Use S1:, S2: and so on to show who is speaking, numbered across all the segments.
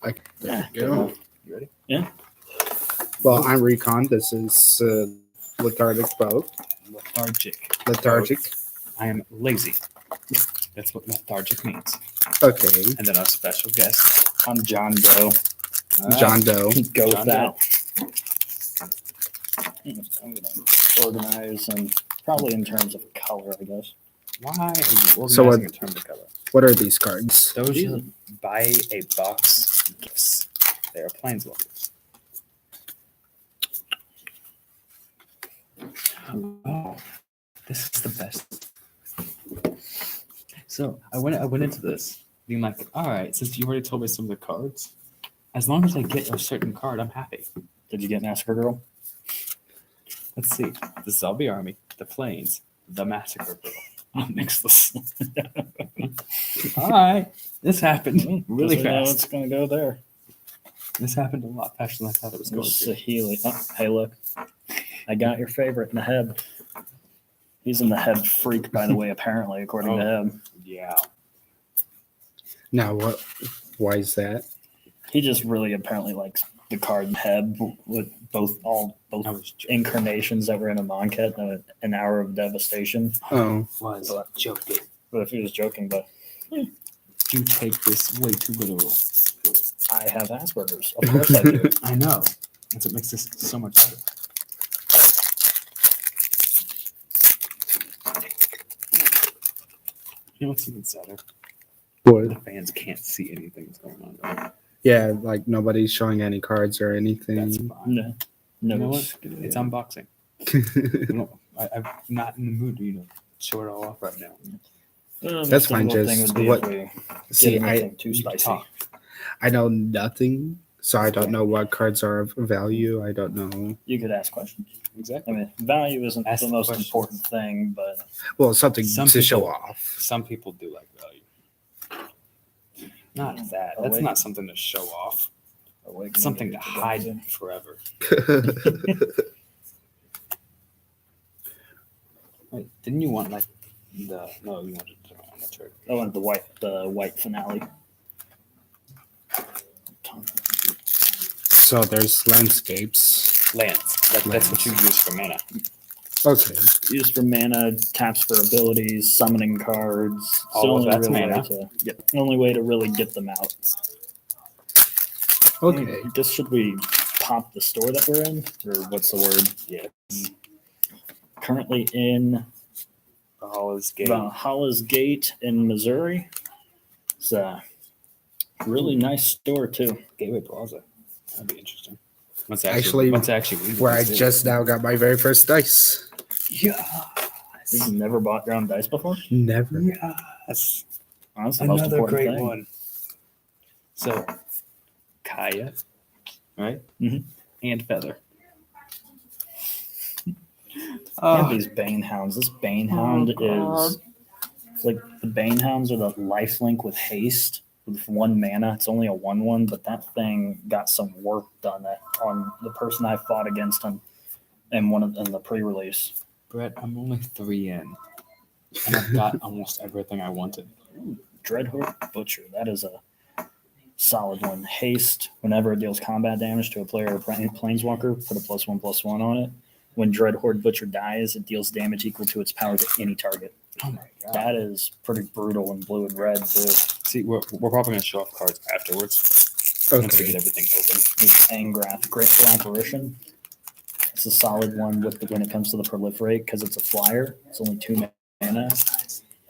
S1: There we
S2: Good
S1: go.
S2: enough. You ready?
S3: Yeah.
S1: Well, I'm Recon. This is Lethargic Boat.
S2: Lethargic.
S1: Lethargic.
S2: I am lazy. That's what lethargic means.
S1: Okay.
S2: And then our special guest,
S3: I'm John Doe.
S1: John Doe.
S3: Go with
S2: John
S3: that. I'm gonna organize and probably in terms of color, I guess.
S2: Why are you organizing
S1: So what-
S2: in terms of color?
S1: What are these cards?
S2: Those are buy a box gifts. They are planeswalkers. Oh, this is the best. So I went into this being like, all right, since you already told me some of the cards, as long as I get a certain card, I'm happy.
S3: Did you get Massacre Girl?
S2: Let's see. The Zombie Army, the Plains, the Massacre Girl. I'll mix this. All right. This happened really
S3: Guess we know
S2: fast.
S3: It's gonna go there.
S2: This happened a lot faster than I thought it was going
S3: There's
S2: to.
S3: Saheeli. Oh, hey, look. I got your favorite, Naheb. He's a Naheb freak, by the way, apparently, according to him.
S2: Yeah.
S1: Now, what? Why is that?
S3: He just really apparently likes the card Naheb with both
S2: I was joking.
S3: incarnations that were in a Monket, an Hour of Devastation.
S1: Oh,
S2: Was joking.
S3: But if he was joking, but
S2: You take this way too literal.
S3: I have Asperger's. Of course I do.
S2: I know. That's what makes this so much better. You know what's even sadder?
S1: what?
S2: The fans can't see anything that's going on. Right?
S1: Yeah, like nobody's showing any cards or anything.
S2: That's fine.
S3: No.
S2: You know
S3: No.
S2: what? It's unboxing. I'm not in the mood to show it all off right now.
S1: That's fine,
S3: Thing
S1: just
S3: would be
S1: what-
S3: if we
S1: See,
S3: get
S1: I
S3: anything too spicy.
S2: talk.
S1: I know nothing, so I don't know what cards are of value. I don't know.
S3: You could ask questions.
S2: Exactly.
S3: I mean, value isn't
S2: Ask
S3: the
S2: the
S3: most
S2: questions.
S3: important thing, but
S1: Well, something
S2: Some
S1: to show
S2: people-
S1: off.
S2: Some people do like value. Not that.
S3: Oh,
S2: That's
S3: wait.
S2: not something to show off.
S3: Awakening
S2: It's something to
S3: is
S2: hide
S3: good.
S2: forever. Wait, didn't you want like the? No, you wanted the on the turret.
S3: I want the white finale.
S1: So there's landscapes.
S2: Lands. That's what you use for mana.
S1: Okay.
S3: Used for mana, taps for abilities, summoning cards. It's the
S2: All of
S3: only
S2: that's
S3: real
S2: mana.
S3: way to only way to really get them out.
S1: Okay.
S3: Just should we pop the store that we're in, or what's the word?
S2: Yes.
S3: Currently in
S2: Valhalla's Gate.
S3: Valhalla's Gate in Missouri. It's a really nice store too.
S2: Gateway Plaza. That'd be interesting. Once
S1: Actually,
S2: once actually
S1: Where I just now got my very first dice.
S3: You've never bought your own dice before?
S1: Never.
S2: Yes.
S3: Oh, that's the most
S2: Another
S3: important
S2: great
S3: thing.
S2: one. So, Kaya, right?
S3: Mhm.
S2: And Feather.
S3: And these Bane Hounds. This Bane Hound
S2: God.
S3: is it's like the Bane Hounds are the lifelink with haste with 1 mana. It's only a 1/1, but that thing got some work done on the person I fought against him in in the pre-release.
S2: Brett, I'm only 3 in, and I've got almost everything I wanted.
S3: Dreadhorde Butcher. That is a solid one. Haste. Whenever it deals combat damage to a player or planeswalker, put a +1/+1 on it. When Dreadhorde Butcher dies, it deals damage equal to its power to any target.
S2: Oh my god!
S3: That is pretty brutal in blue and red, too.
S2: See, we're probably gonna show off cards afterwards once we
S1: Okay.
S2: get everything open.
S3: This Angrath, Grateful Apparition. It's a solid one when it comes to the proliferate because it's a flyer. It's only 2 mana,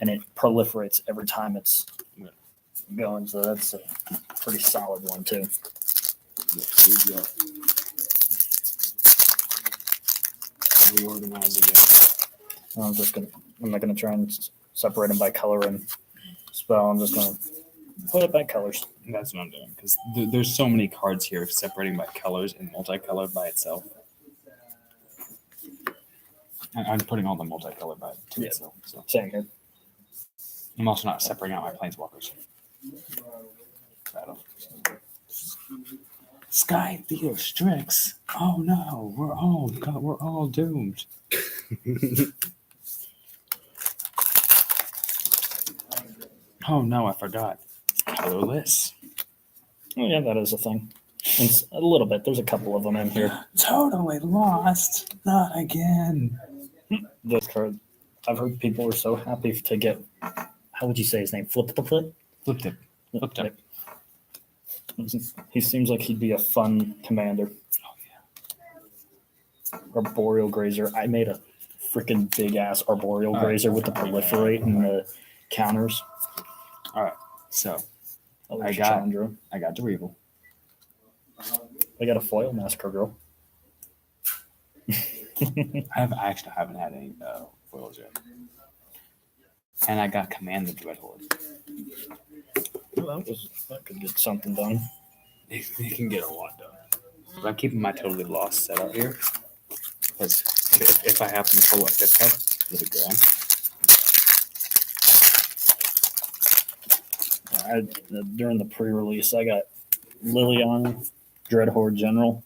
S3: and it proliferates every time it's going. So that's a pretty solid one too.
S2: Reorganize again.
S3: I'm not gonna try and separate them by color and spell. I'm just gonna put it by colors.
S2: That's what I'm doing because there's so many cards here separating by colors and multicolored by itself. I'm putting all the multicolored by
S3: Yeah.
S2: itself. So
S3: Same here.
S2: I'm also not separating out my planeswalkers. Battle. Sky Theo Strix. Oh no, we're all doomed. Oh no, I forgot. Colorless.
S3: Oh, yeah, that is a thing. It's a little bit. There's a couple of them in here.
S2: Totally lost. Not again.
S3: This card, I've heard people are so happy to get. How would you say his name? Flip the flip.
S2: Flipped it. Flipped it.
S3: He seems like he'd be a fun commander. Arboreal Grazer. I made a freaking big ass Arboreal Grazer with the proliferate and the counters.
S2: So
S3: Oh,
S2: I got-
S3: Chandra.
S2: I got Dereval.
S3: I got a foil Massacre Girl.
S2: I actually haven't had any foils yet. And I got Command the Dreadhorde.
S3: That could get something done.
S2: It can get a lot done. But I'm keeping my totally lost setup here. Because if I happen to pull up this card, it'll be grand.
S3: During the pre-release, I got Liliana, Dreadhorde General.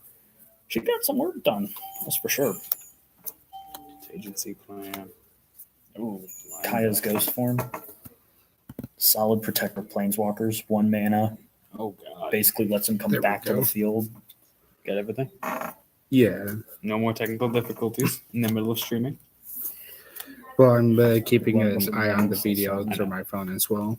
S3: She got some work done. That's for sure.
S2: Agency plan.
S3: Ooh, Kaya's Ghost Form. Solid Protector Planeswalkers. 1 mana.
S2: Oh god.
S3: Basically lets them come
S1: There we
S3: back to
S1: go.
S3: the field.
S2: Get everything?
S1: Yeah.
S2: No more technical difficulties in the middle of streaming.
S1: Well, I'm keeping an
S3: Welcome
S1: eye on the
S3: to
S1: video
S3: the
S1: through my phone as well.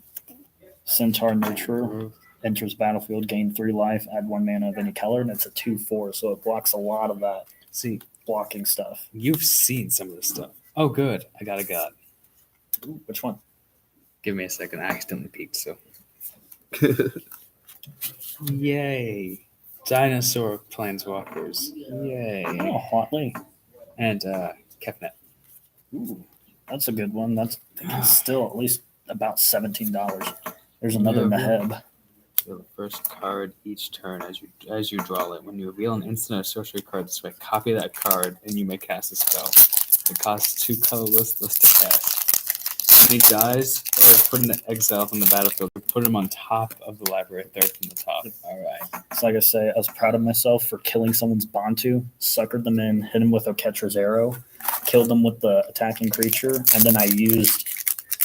S3: Centaur Nurturer. Enters battlefield, gain 3 life, add 1 mana of any color, and it's a 2/4, so it blocks a lot of that
S2: See,
S3: blocking stuff.
S2: you've seen some of this stuff. Oh good. I got a god.
S3: Ooh, which one?
S2: Give me a second. I accidentally peeked, so. Yay. Dinosaur planeswalkers. Yay.
S3: Oh, Hotly.
S2: And Kefnet.
S3: Ooh, that's a good one. That's I think it's still at least about $17. There's another
S2: Yeah,
S3: Naheb.
S2: Deal the first card each turn as you draw it. When you reveal an instant or sorcery card this way, copy that card and you may cast a spell. It costs 2 colorless list to cast. When he dies or put in exile from the battlefield, put him on top of the library, third from the top. Alright.
S3: It's like I say, I was proud of myself for killing someone's Bantu, suckered them in, hit him with Oketra's arrow, killed them with the attacking creature, and then I used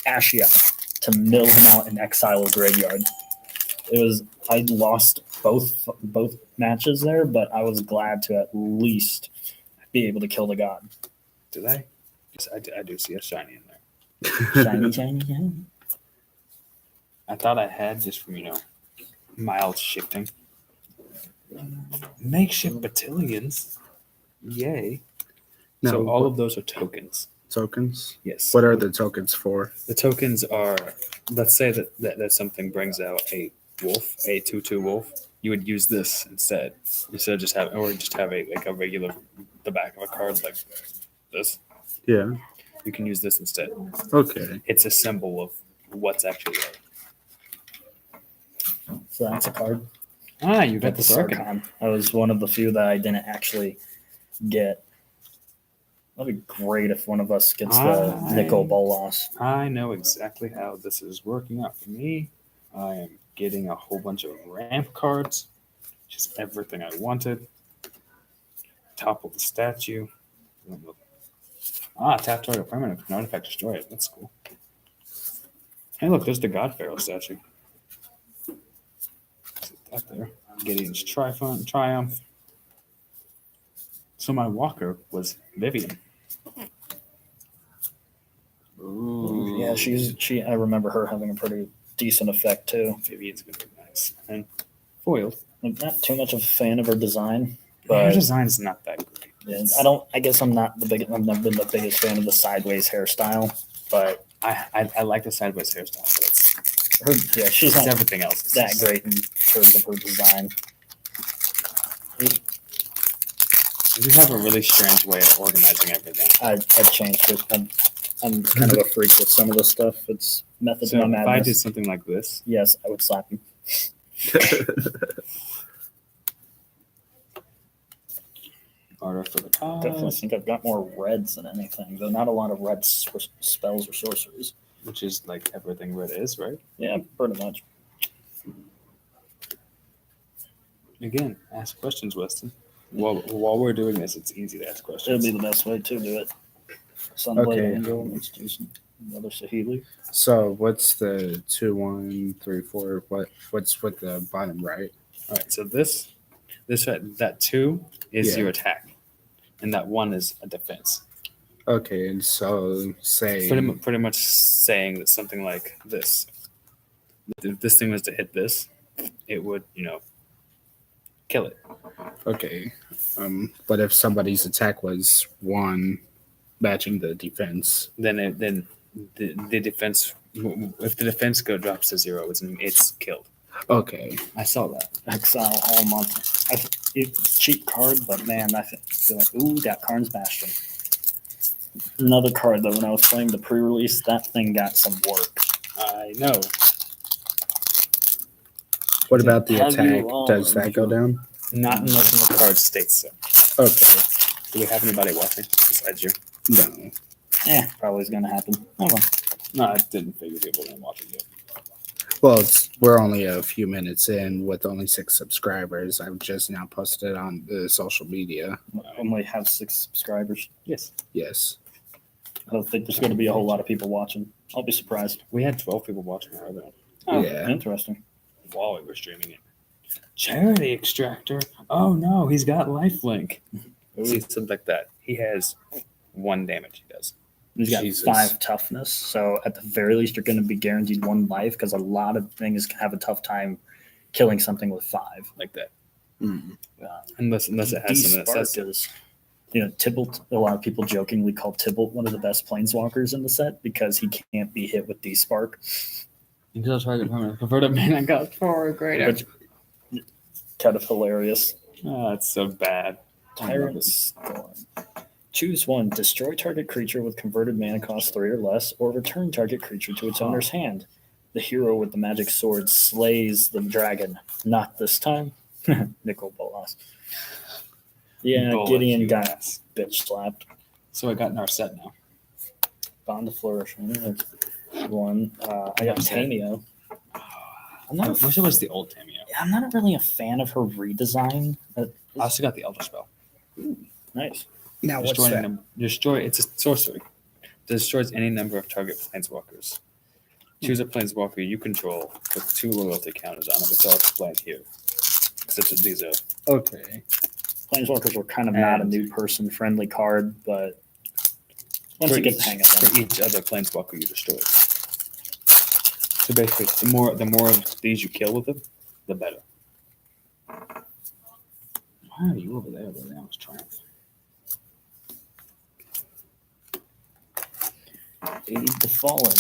S3: Ashia to mill him out and exile a graveyard. I lost both matches there, but I was glad to at least be able to kill the god.
S2: Did I? Yes, I do see a shiny in there.
S3: Shiny, shiny, shiny.
S2: I thought I had just from, mild shifting. Makeshift battalions. Yay.
S1: Now,
S2: So all of those are tokens.
S1: tokens.
S2: Yes.
S1: What are the tokens for?
S2: The tokens are, let's say that something brings out a wolf, a 2/2 wolf. You would use this instead of just have a regular, the back of a card like this.
S1: Yeah.
S2: You can use this instead.
S1: Okay.
S2: It's a symbol of what's actually there.
S3: So that's a card.
S2: Ah, you got
S3: Got
S2: the
S3: the
S2: Sarkhan.
S3: Sarkhan. I was one of the few that I didn't actually get. That'd be great if one of us gets the Nicol Bolas.
S2: I know exactly how this is working out for me. I am getting a whole bunch of ramp cards, which is everything I wanted. Topple the statue. Tap target permanent. An artifact, destroy it. That's cool. Hey, look, there's the God Pharaoh statue. Sit that there. Gideon's Triumph. So my walker was Vivian. Ooh.
S3: Yeah, she. I remember her having a pretty decent effect too.
S2: Vivian's gonna be nice. And foiled.
S3: I'm not too much of a fan of her design,
S2: Her
S3: but
S2: design's not that great.
S3: yeah, I don't. I guess I'm not the biggest. I've never been the biggest fan of the sideways hairstyle, but
S2: I like the sideways hairstyle, but
S3: yeah, she's
S2: it's
S3: not
S2: everything else. It's
S3: that
S2: just-
S3: great in terms of her design.
S2: You have a really strange way of organizing everything.
S3: I've changed it. I'm kind of a freak with some of this stuff. It's method
S2: So
S3: to my
S2: if I did
S3: madness.
S2: something like this,
S3: Yes, I would slap you.
S2: order for the
S3: Definitely
S2: cause,
S3: think I've got more reds than anything. Though not a lot of red spells or sorceries.
S2: which is like everything red is, right?
S3: Yeah, pretty much.
S2: Again, ask questions, Weston. While we're doing this, it's easy to ask
S3: It'd
S2: questions.
S3: be the best way to do it. Sunblade
S1: Okay.
S3: Angel, let's do some another Sahili.
S1: So what's the 2, 1, 3, 4? What's with the bottom right?
S2: All right, so that 2 is
S1: Yeah.
S2: your attack, and that 1 is a defense.
S1: Okay, and so say
S2: Pretty much saying that something like this. If this thing was to hit this, it would, kill it.
S1: okay. But if somebody's attack was 1 matching the defense.
S2: Then the defense, if the defense drops to 0, it's killed.
S1: Okay.
S2: I saw that.
S3: Exile all month. It's a cheap card, but man, I feel like, ooh, that Karn's Bastion. Another card that when I was playing the pre-release, that thing got some work.
S2: I know.
S1: What about the
S3: Have you
S1: attack?
S3: all-
S1: Does that go down?
S2: Not unless the card states so.
S1: Okay.
S2: Do we have anybody watching besides you?
S1: No.
S3: Probably is gonna happen. Oh well.
S2: No, I didn't figure people were watching it.
S1: Well, we're only a few minutes in with only 6 subscribers. I've just now posted it on the social media.
S3: Only have 6 subscribers.
S2: Yes.
S1: Yes.
S3: I don't think there's gonna be a whole lot of people watching. I'll be surprised.
S2: We had 12 people watching earlier
S3: Oh,
S1: Yeah.
S3: Interesting.
S2: while we were streaming it. Charity extractor. Oh no, he's got lifelink. See, something like that. He has 1 damage. He does.
S3: He's got
S1: Jesus.
S3: 5 toughness, so at the very least, you're going to be guaranteed 1 life because a lot of things have a tough time killing something with 5.
S2: Like that.
S1: Mm.
S2: Unless it has some
S3: Despark
S2: necessity.
S3: is, Tybalt. A lot of people jokingly call Tybalt one of the best planeswalkers in the set because he can't be hit with Despark.
S2: Until target permanent converted mana got 4 greater.
S3: Which kind of hilarious.
S2: Oh, that's so bad.
S3: Tyrant Storm. Choose 1. Destroy target creature with converted mana cost 3 or less, or return target creature to its owner's hand. The hero with the magic sword slays the dragon. Not this time. Nicol Bolas. Yeah,
S2: Bullet
S3: Gideon
S2: you
S3: got
S2: ass.
S3: bitch slapped.
S2: So I got in our set now.
S3: Bond of Flourishing. That's 1. I got Tamio. I'm
S2: I
S3: not,
S2: wish it was the old Tamio.
S3: I'm not really a fan of her redesign.
S2: I also got the Elder Spell.
S3: Nice.
S1: Now what's
S2: Destroy,
S1: that?
S2: it's a sorcery. Destroys any number of target planeswalkers. Choose a planeswalker you control with 2 loyalty counters on it, which I'll explain here. These are
S1: Okay.
S3: Planeswalkers were kind of not a
S2: And-
S3: new person friendly card, but once you get the hang of them.
S2: for each other planeswalker you destroy. So basically, the more of these you kill with them, the better. Why are you over there? I was trying.
S3: Aid the Fallen.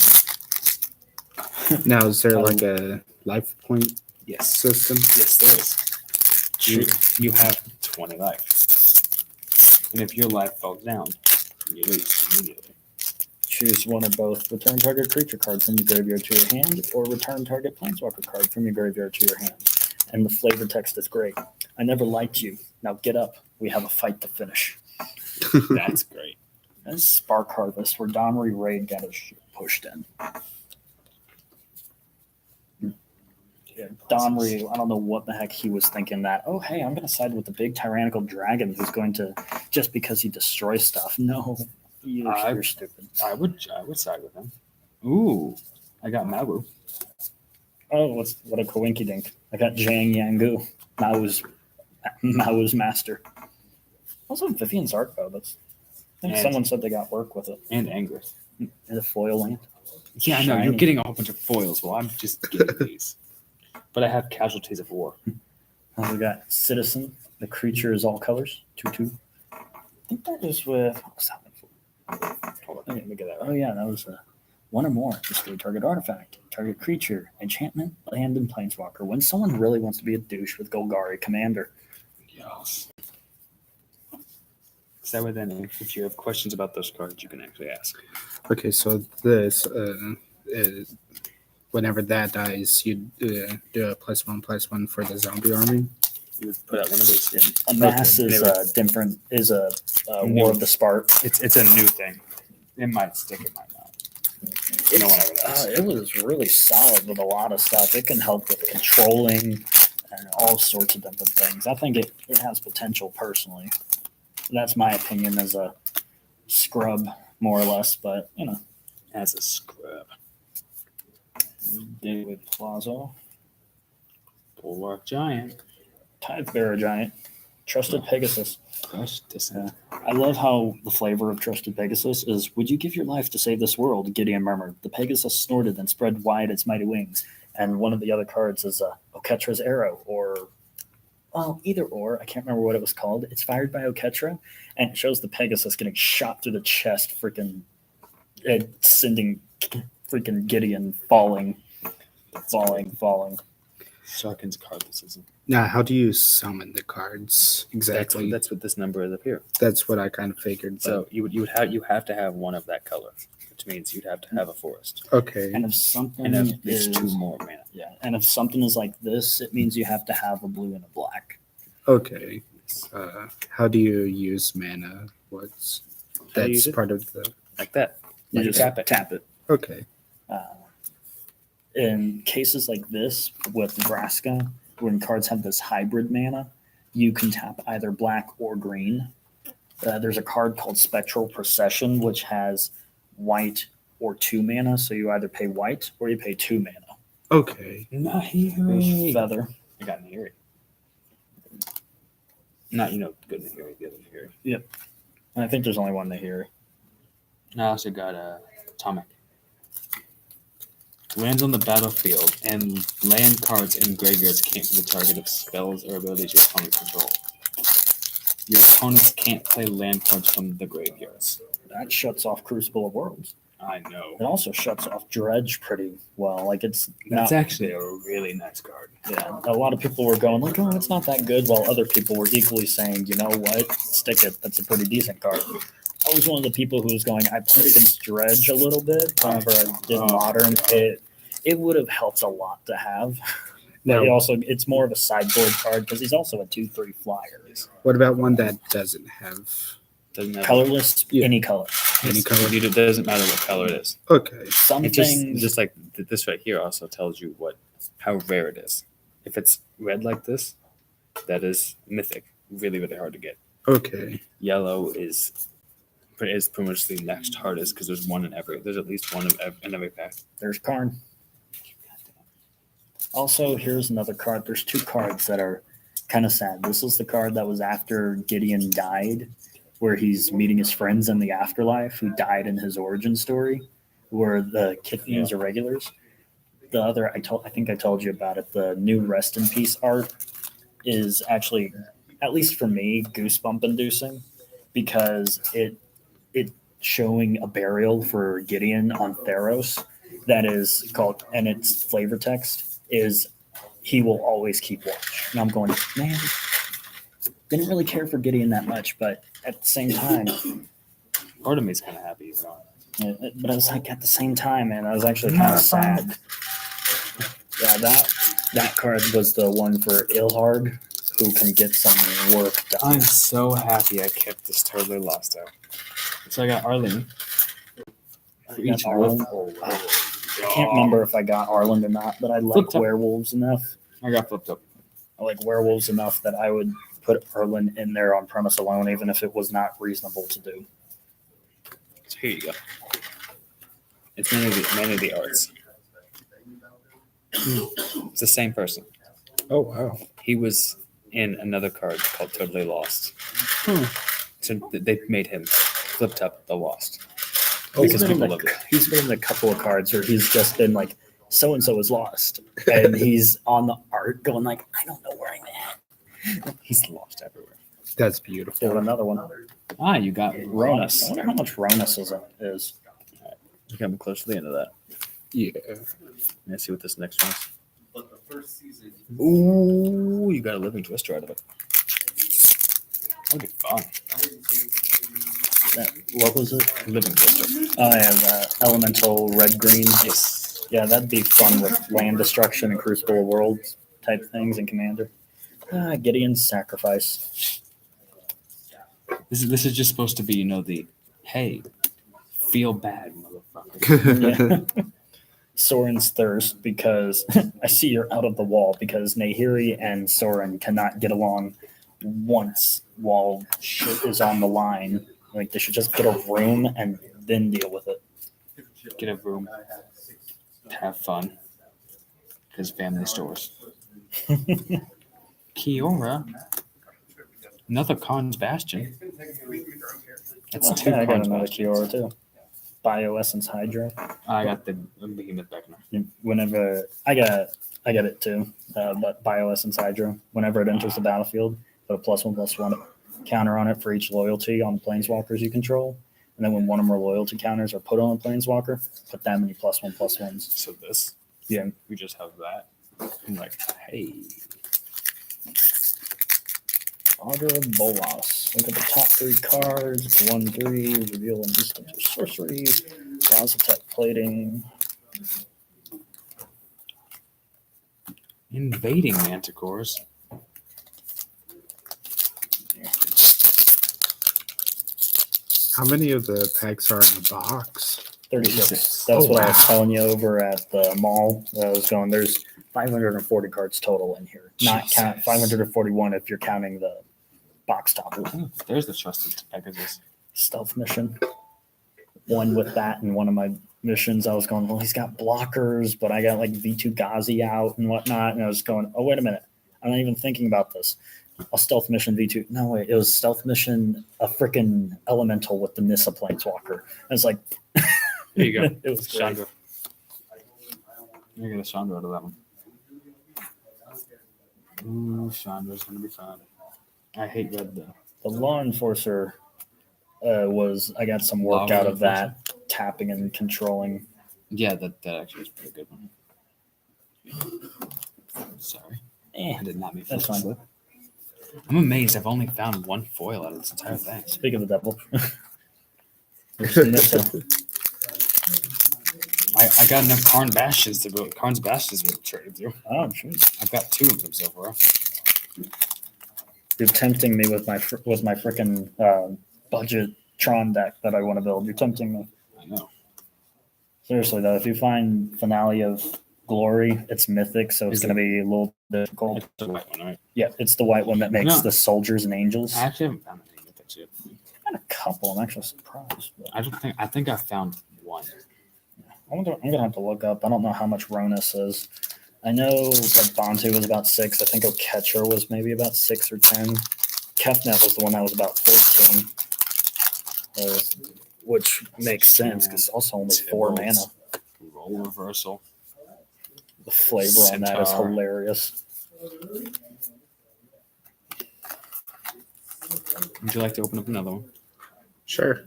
S1: Now, is there like a life point
S2: Yes.
S1: system?
S2: Yes, there is. You have 20 life. And if your life falls down, you lose immediately.
S3: Choose 1 or both. Return target creature card from your graveyard to your hand, or return target planeswalker card from your graveyard to your hand. And the flavor text is great. I never liked you. Now get up. We have a fight to finish.
S2: That's great.
S3: That's Spark Harvest, where Donry Raid got his shit pushed in. Yeah, Donry, I don't know what the heck he was thinking that, oh, hey, I'm going to side with the big tyrannical dragon who's going to, just because he destroys stuff. No, you're stupid.
S2: I would side with him. Ooh, I got Maru.
S3: Oh, what a coinky dink. I got Zhang Yangu, Mau's master. Also, Vivian's Arc, though. I think
S2: And-
S3: someone said they got work with it.
S2: And Angrith.
S3: In the foil land.
S2: Yeah, I know. You're
S3: Shiny.
S2: getting a whole bunch of foils. Well, I'm just getting these. But I have Casualties of War.
S3: We got Citizen. The creature is all colors. 2/2. I think that is with. What was that one for?
S2: Hold on.
S3: Let me get that. Oh, yeah, that was 1 or more. Destroy target artifact, target creature, enchantment, land, and planeswalker. When someone really wants to be a douche with Golgari Commander.
S2: Yes. So that way then, if you have questions about those cards, you can actually ask.
S1: Okay, so this, whenever that dies, you do a +1/+1 for the zombie army.
S2: You would put out one of these.
S3: Amass
S2: Okay,
S3: is
S2: anyway.
S3: different. Is a
S2: New.
S3: War of the Spark.
S2: It's a new thing. It might stick, it might not. No one ever knows.
S3: It was really solid with a lot of stuff. It can help with controlling and all sorts of different things. I think it has potential personally. That's my opinion as a scrub, more or less. But,
S2: As a scrub.
S3: David Plazo.
S2: Bulwark Giant.
S3: Tithe Bearer Giant. Trusted Pegasus.
S2: Crush Dissonant.
S3: I love how the flavor of Trusted Pegasus is, would you give your life to save this world? Gideon murmured. The Pegasus snorted and spread wide its mighty wings. And one of the other cards is Oketra's Arrow, or, well, either or. I can't remember what it was called. It's fired by Oketra, and it shows the Pegasus getting shot through the chest, sending freaking Gideon falling.
S2: Sharken's card. This isn't.
S1: Now, how do you summon the cards exactly?
S2: That's what this number is up here.
S1: That's what I kind of figured.
S2: So you have to have one of that color, which means you'd have to have a forest.
S1: Okay.
S3: And if something
S2: And if
S3: is
S2: it's 2 more mana.
S3: yeah, and if something is like this, it means you have to have a blue and a black.
S1: Okay. How do you use mana?
S2: How do you
S1: That's
S2: use it?
S1: part of the.
S2: Like that.
S3: You
S2: You
S3: just
S2: tap it.
S3: Tap it.
S1: Okay.
S3: In cases like this with Vraska, when cards have this hybrid mana, you can tap either black or green. There's a card called Spectral Procession, which has white or 2 mana. So you either pay white or you pay 2 mana.
S1: Okay.
S3: There's
S2: Nahiri.
S3: Feather.
S2: I got Nahiri. Not, good Nahiri, the other Nahiri.
S3: And I think there's only one here.
S2: I also got Atomic. Lands on the battlefield, and land cards in graveyards can't be the target of spells or abilities your opponents control. Your opponents can't play land cards from the graveyards.
S3: That shuts off Crucible of Worlds.
S2: I know.
S3: It also shuts off Dredge pretty well. Like it's
S2: That's
S3: not,
S2: actually a really nice card.
S3: yeah. A lot of people were going like, "Oh, it's not that good," while other people were equally saying, "You know what? Stick it. That's a pretty decent card." I was one of the people who was going. I played against Dredge a little bit whenever I did Modern. It would have helped a lot to have. But
S1: Now,
S3: it's more of a sideboard card because he's also a 2/3 flyer.
S1: what about one that doesn't have
S2: Doesn't matter.
S3: Colorless,
S1: Yeah.
S3: any color.
S1: any color?
S2: It doesn't matter what color it is.
S1: Okay.
S3: Some
S2: It just
S3: things,
S2: just like this right here also tells you how rare it is. If it's red like this, that is mythic. Really, really hard to get.
S1: Okay.
S2: Yellow is pretty much the next hardest because there's at least one in every pack.
S3: there's Karn. Also, here's another card. There's 2 cards that are kind of sad. This is the card that was after Gideon died, where he's meeting his friends in the afterlife who died in his origin story, where the Kithians are regulars. The other, I think I told you about it, the new Rest in Peace art is actually, at least for me, goosebump inducing because it showing a burial for Gideon on Theros that is called, and its flavor text is he will always keep watch. And I'm going, man, didn't really care for Gideon that much, but at the same time,
S2: Part of me's kind of happy he's gone.
S3: but I was like, at the same time, man, I was actually kind of sad. Yeah, that card was the one for Ilhard, who can get some work done.
S2: I'm so happy I kept this Totally Lost out. So I got Arlene. For
S3: I got
S2: each
S3: Arlen.
S2: wolf.
S3: I can't remember if I got Arland or not, but I like
S2: Flipped up.
S3: werewolves enough.
S2: I got flipped up.
S3: I like werewolves enough that I would put Arlen in there on premise alone, even if it was not reasonable to do.
S2: So here you go. It's mainly the arts. It's the same person.
S1: Oh wow.
S2: He was in another card called Totally Lost. So they made him flipped up the Lost. Because people love it.
S3: He's been in a couple of cards where he's just been like, so and so is lost, and he's on the art going like, I don't know where I'm at.
S2: He's lost everywhere.
S1: That's
S3: There's
S1: beautiful.
S3: another one.
S2: Ah, you got
S3: Ronus.
S2: Ronus.
S3: I wonder how much Ronus is.
S2: We're coming close to the end of that.
S1: Yeah.
S2: Let's see what this next one is. Ooh, you got a Living Twister out of it. That'll be fun.
S3: What was it?
S2: Living Twister.
S3: I have elemental red green.
S2: Yes.
S3: Yeah, that'd be fun with land destruction and Crucible of Worlds type things in Commander. Gideon's Sacrifice.
S2: This is just supposed to be, the hey, feel bad, motherfucker.
S3: Yeah. Soren's Thirst, because I see you're out of the wall because Nahiri and Soren cannot get along once while shit is on the line. Like they should just get a room and then deal with it.
S2: Get a room. Have fun. Because family stores. Kiora. Another Karn's Bastion. That's
S3: Okay,
S2: two
S3: I got
S2: Karn's
S3: another
S2: Bastions.
S3: Kiora too. Bioessence Hydra.
S2: I got the Behemoth Beckner.
S3: Whenever I got it too, but Bioessence Hydra. Whenever it enters the battlefield, put a +1/+1 counter on it for each loyalty on the planeswalkers you control. And then when one or more loyalty counters are put on a planeswalker, put that many +1/+1s.
S2: So this,
S3: Yeah.
S2: we just have that. I'm like, hey,
S3: Augur of Bolas. Look at the top 3 cards. It's 1/3. Reveal an instant or sorcery. Draws attack plating.
S2: invading Manticores.
S1: How many of the packs are in the box?
S3: 36. That's
S1: Oh,
S3: what I was
S1: wow.
S3: telling you over at the mall. I was going, there's 540 cards total in here. Not count
S2: Jesus.
S3: 541 if you're counting the box topper.
S2: Oh, there's the Trusted Pegasus.
S3: Stealth mission. One with that in one of my missions. I was going, well, he's got blockers, but I got like V2 Ghazi out and whatnot. And I was going, oh, wait a minute. I'm not even thinking about this. A stealth mission V2. No, wait, it was stealth mission, a freaking elemental with the Nissa Planeswalker. And it's like,
S2: There you go.
S3: it was great.
S2: Chandra. You're going to Chandra out of that one. Ooh, Chandra's going to be fun. I hate red, though.
S3: The Law Enforcer I got some work
S2: Law
S3: out of that, tapping and controlling.
S2: Yeah, that actually is a pretty good one. Sorry. I did not mean
S3: That's
S2: to
S3: fine.
S2: slip. I'm amazed I've only found one foil out of this entire thing.
S3: Speak of the devil. There's Nissa.
S2: I got enough Karn Bastions to go. Karn's Bastions to trade through.
S3: Oh, shoot.
S2: I've got 2 of them so far.
S3: You're tempting me with my freaking budget Tron deck that I want to build. You're tempting me.
S2: I know.
S3: Seriously though, if you find Finale of Glory, it's mythic, so it's
S2: Is
S3: going to be a little difficult.
S2: It's the white one, right?
S3: Yeah, it's the white one that makes
S2: No.
S3: the soldiers and angels.
S2: I actually haven't found any mythics yet.
S3: Got a couple. I'm actually surprised. But
S2: I think I found one.
S3: I'm gonna have to look up. I don't know how much Ronus is. I know like Bantu was about 6. I think Oketcher was maybe about 6 or 10. Kefnet was the one that was about 14. Which makes sense because it's also only 4 mana.
S2: Tibbles. Roll reversal.
S3: The flavor on that is
S2: Centaur.
S3: hilarious.
S2: Would you like to open up another one?
S1: Sure.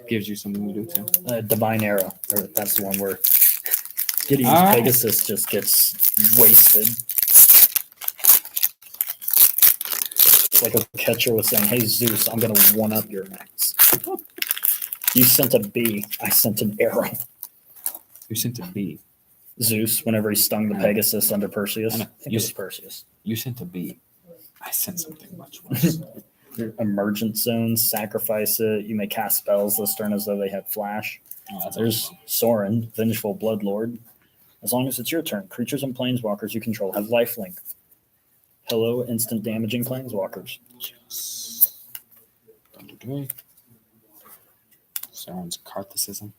S2: Gives you something to do too.
S3: Divine Arrow. Or that's the one where Gideon's
S2: Ah.
S3: Pegasus just gets wasted. It's like a catcher was saying, hey, Zeus, I'm going to one up your max. You sent a B. I sent an arrow.
S2: You sent a B.
S3: Zeus, whenever he stung the
S2: I know.
S3: Pegasus under Perseus.
S2: I
S3: I
S2: know.
S3: think it was Perseus.
S2: You sent a B. I sent something much worse.
S3: Your emergent zones, sacrifice it. You may cast spells this turn as though they had flash.
S2: Oh, that's
S3: There's
S2: awesome.
S3: Sorin, Vengeful Bloodlord. As long as it's your turn, creatures and planeswalkers you control have lifelink. Hello, instant damaging planeswalkers.
S2: Yes. Thunder Drake. Sauron's Karthicism.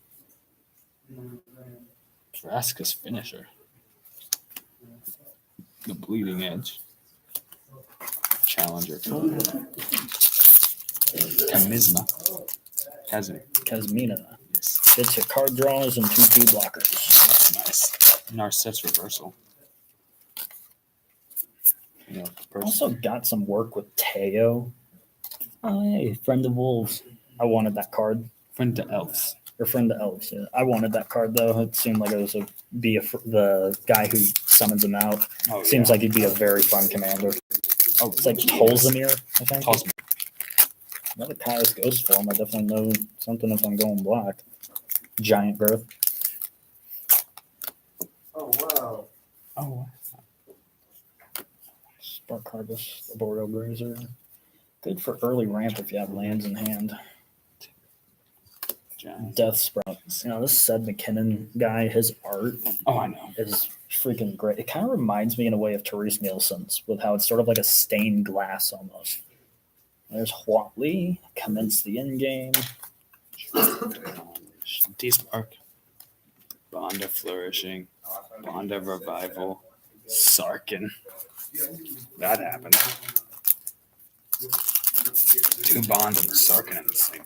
S2: Vraska's Finisher. The Bleeding Edge. Challenger. Kamisma.
S3: Kazmina.
S2: Yes.
S3: Gets your card draws and 2/2 blockers.
S2: That's nice. Narset's Reversal. You know,
S3: Also got some work with Teo. Oh, hey, Friend of Wolves. I wanted that card.
S2: Friend to Elves.
S3: Or Friend of Elves. Yeah. I wanted that card though. It seemed like it was the guy who summons him out.
S2: Oh,
S3: Seems like he'd be a very fun commander.
S2: oh,
S3: It's like
S2: yes.
S3: Tolzamir, I think.
S2: Tolzamir.
S3: Another Kairos Ghost form. I definitely know something if I'm going black. Giant Growth.
S1: Oh, wow.
S2: Oh,
S3: Spark Harvest. Arboreal Grazer. Good for early ramp if you have lands in hand.
S2: giant.
S3: Death Sprout. You know, this Sed McKinnon guy, his art
S2: Oh, I know.
S3: is freaking great. It kind of reminds me in a way of Therese Nielsen's with how it's sort of like a stained glass almost. There's Huatli, commence the end game.
S2: D-Spark. Bond of Flourishing. Bond of Revival. Sarkin. That happened. 2 bonds and the Sarkin in the same.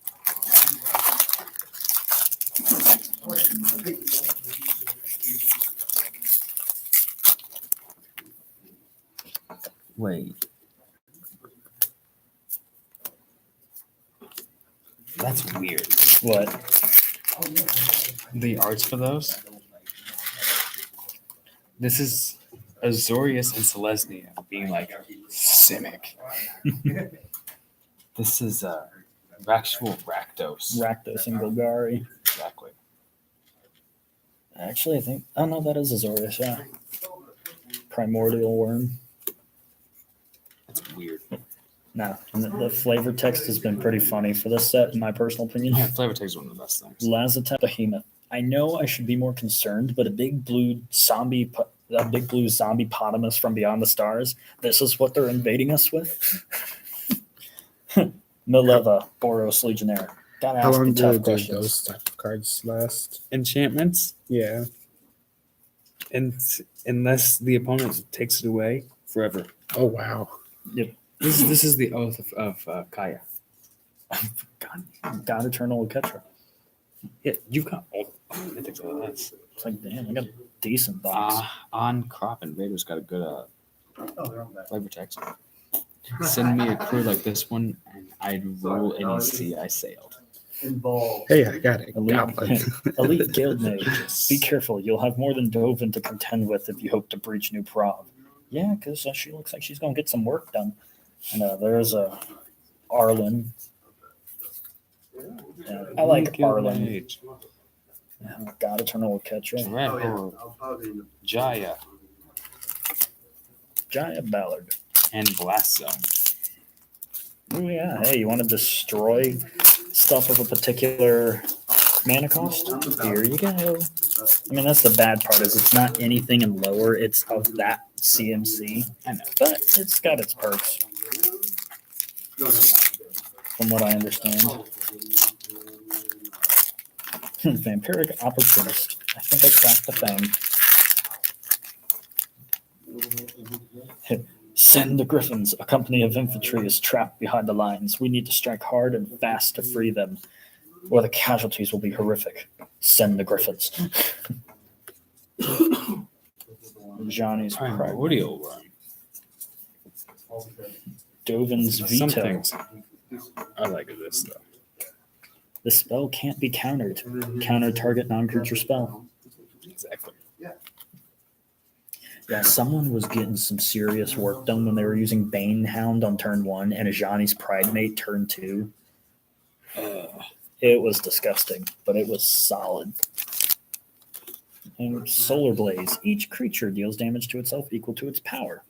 S2: Wait. That's weird.
S3: What?
S2: The arts for those? This is Azorius and Selesnya being like Simic. This is actual Rakdos.
S3: Rakdos and Golgari.
S2: Exactly.
S3: Actually, I think. Oh no, that is Azorius. Yeah. Primordial worm.
S2: That's weird.
S3: No, the flavor text has been pretty funny for this set, in my personal opinion.
S2: Yeah, flavor text is one of the best things.
S3: Lazatep Behemoth. I know I should be more concerned, but a big blue zombie potamus from beyond the stars. This is what they're invading us with. Mileva, Boros Legionnaire. Gotta
S1: How
S3: ask
S1: long
S3: the tough
S1: do
S3: questions.
S1: those type of cards last?
S2: Enchantments,
S1: Yeah.
S2: and unless the opponent takes it away, forever.
S1: Oh wow.
S2: This is the oath of Kaya.
S3: God Eternal Ketra.
S2: Yeah, you've got all the mythics of this.
S3: It's like, damn, I got a decent box.
S2: On Crop Invader's got a good flavor text. Send me a crew like this one, and I'd rule any sea I sailed.
S1: Hey, I got it.
S3: Elite,
S1: Goblin.
S3: Elite Guild Mage. Be careful. You'll have more than Dovin to contend with if you hope to breach New Prov. Yeah, because she looks like she's going to get some work done. And there's a Arlen. Yeah, I like Arlen.
S2: Mage.
S3: God Eternal Ketra.
S2: Dreadhorde, Jaya,
S3: Jaya Ballard.
S2: and Blast Zone.
S3: Oh, yeah. Hey, you want to destroy stuff of a particular mana cost? Here you go. I mean, that's the bad part is it's not anything in lower. It's of that CMC.
S2: I know.
S3: But it's got its perks. From what I understand. Vampiric Opportunist. I think I cracked the thing. Send the Griffins. A company of infantry is trapped behind the lines. We need to strike hard and fast to free them, or the casualties will be horrific. Send the Griffins. Johnny's
S2: Primordial Worm.
S3: Dovin's
S2: Some
S3: Veto.
S2: things I like this though.
S3: The spell can't be countered. Counter target non-creature spell.
S2: Exactly.
S3: Yeah, someone was getting some serious work done when they were using Bane Hound on turn 1 and Ajani's Pride Mate turn 2. It was disgusting, but it was solid. And Solar Blaze. Each creature deals damage to itself equal to its power.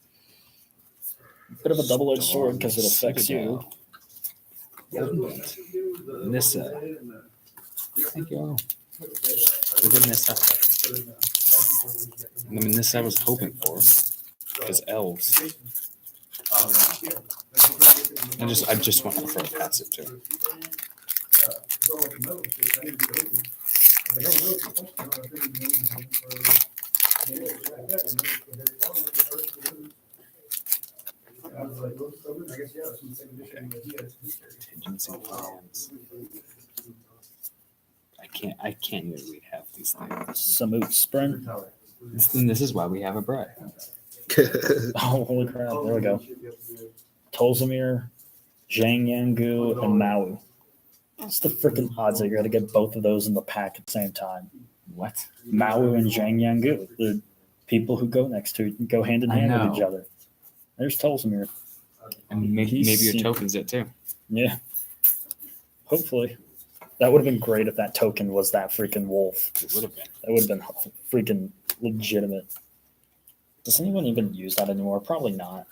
S3: Bit of a double-edged sword because it affects you.
S2: Nissa. Thank you all. We did Nissa. I mean, this I was hoping for. Because elves. I just want to throw a passive too. Contingency plans. I can't even read half these things.
S3: Samut Sprint.
S2: This is why we have a Bray.
S3: Oh, holy crap. There we go. Tolzamir, Zhang Yangu, and Maui. What's the freaking odds that you're going to get both of those in the pack at the same time?
S2: What?
S3: Maui and Zhang Yangu, the people who go next to go hand in hand with each other. There's Tolzamir.
S2: And maybe your token's it too.
S3: Yeah. Hopefully. That would have been great if that token was that freaking wolf.
S2: It would have been.
S3: That would have been freaking legitimate. Does anyone even use that anymore? Probably not.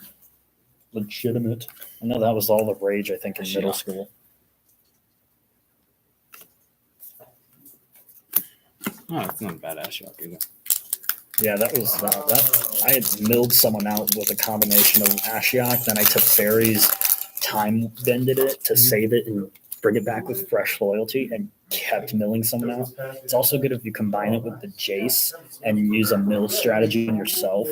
S3: Legitimate. I know that was all the rage, I think, in middle school.
S2: Oh, it's not a bad Ashiok either.
S3: Yeah, that was that. I had milled someone out with a combination of Ashiok, then I took Fairies, time bended it to save it and bring it back with fresh loyalty, and kept milling someone out. It's also good if you combine it with the Jace and use a mill strategy on yourself.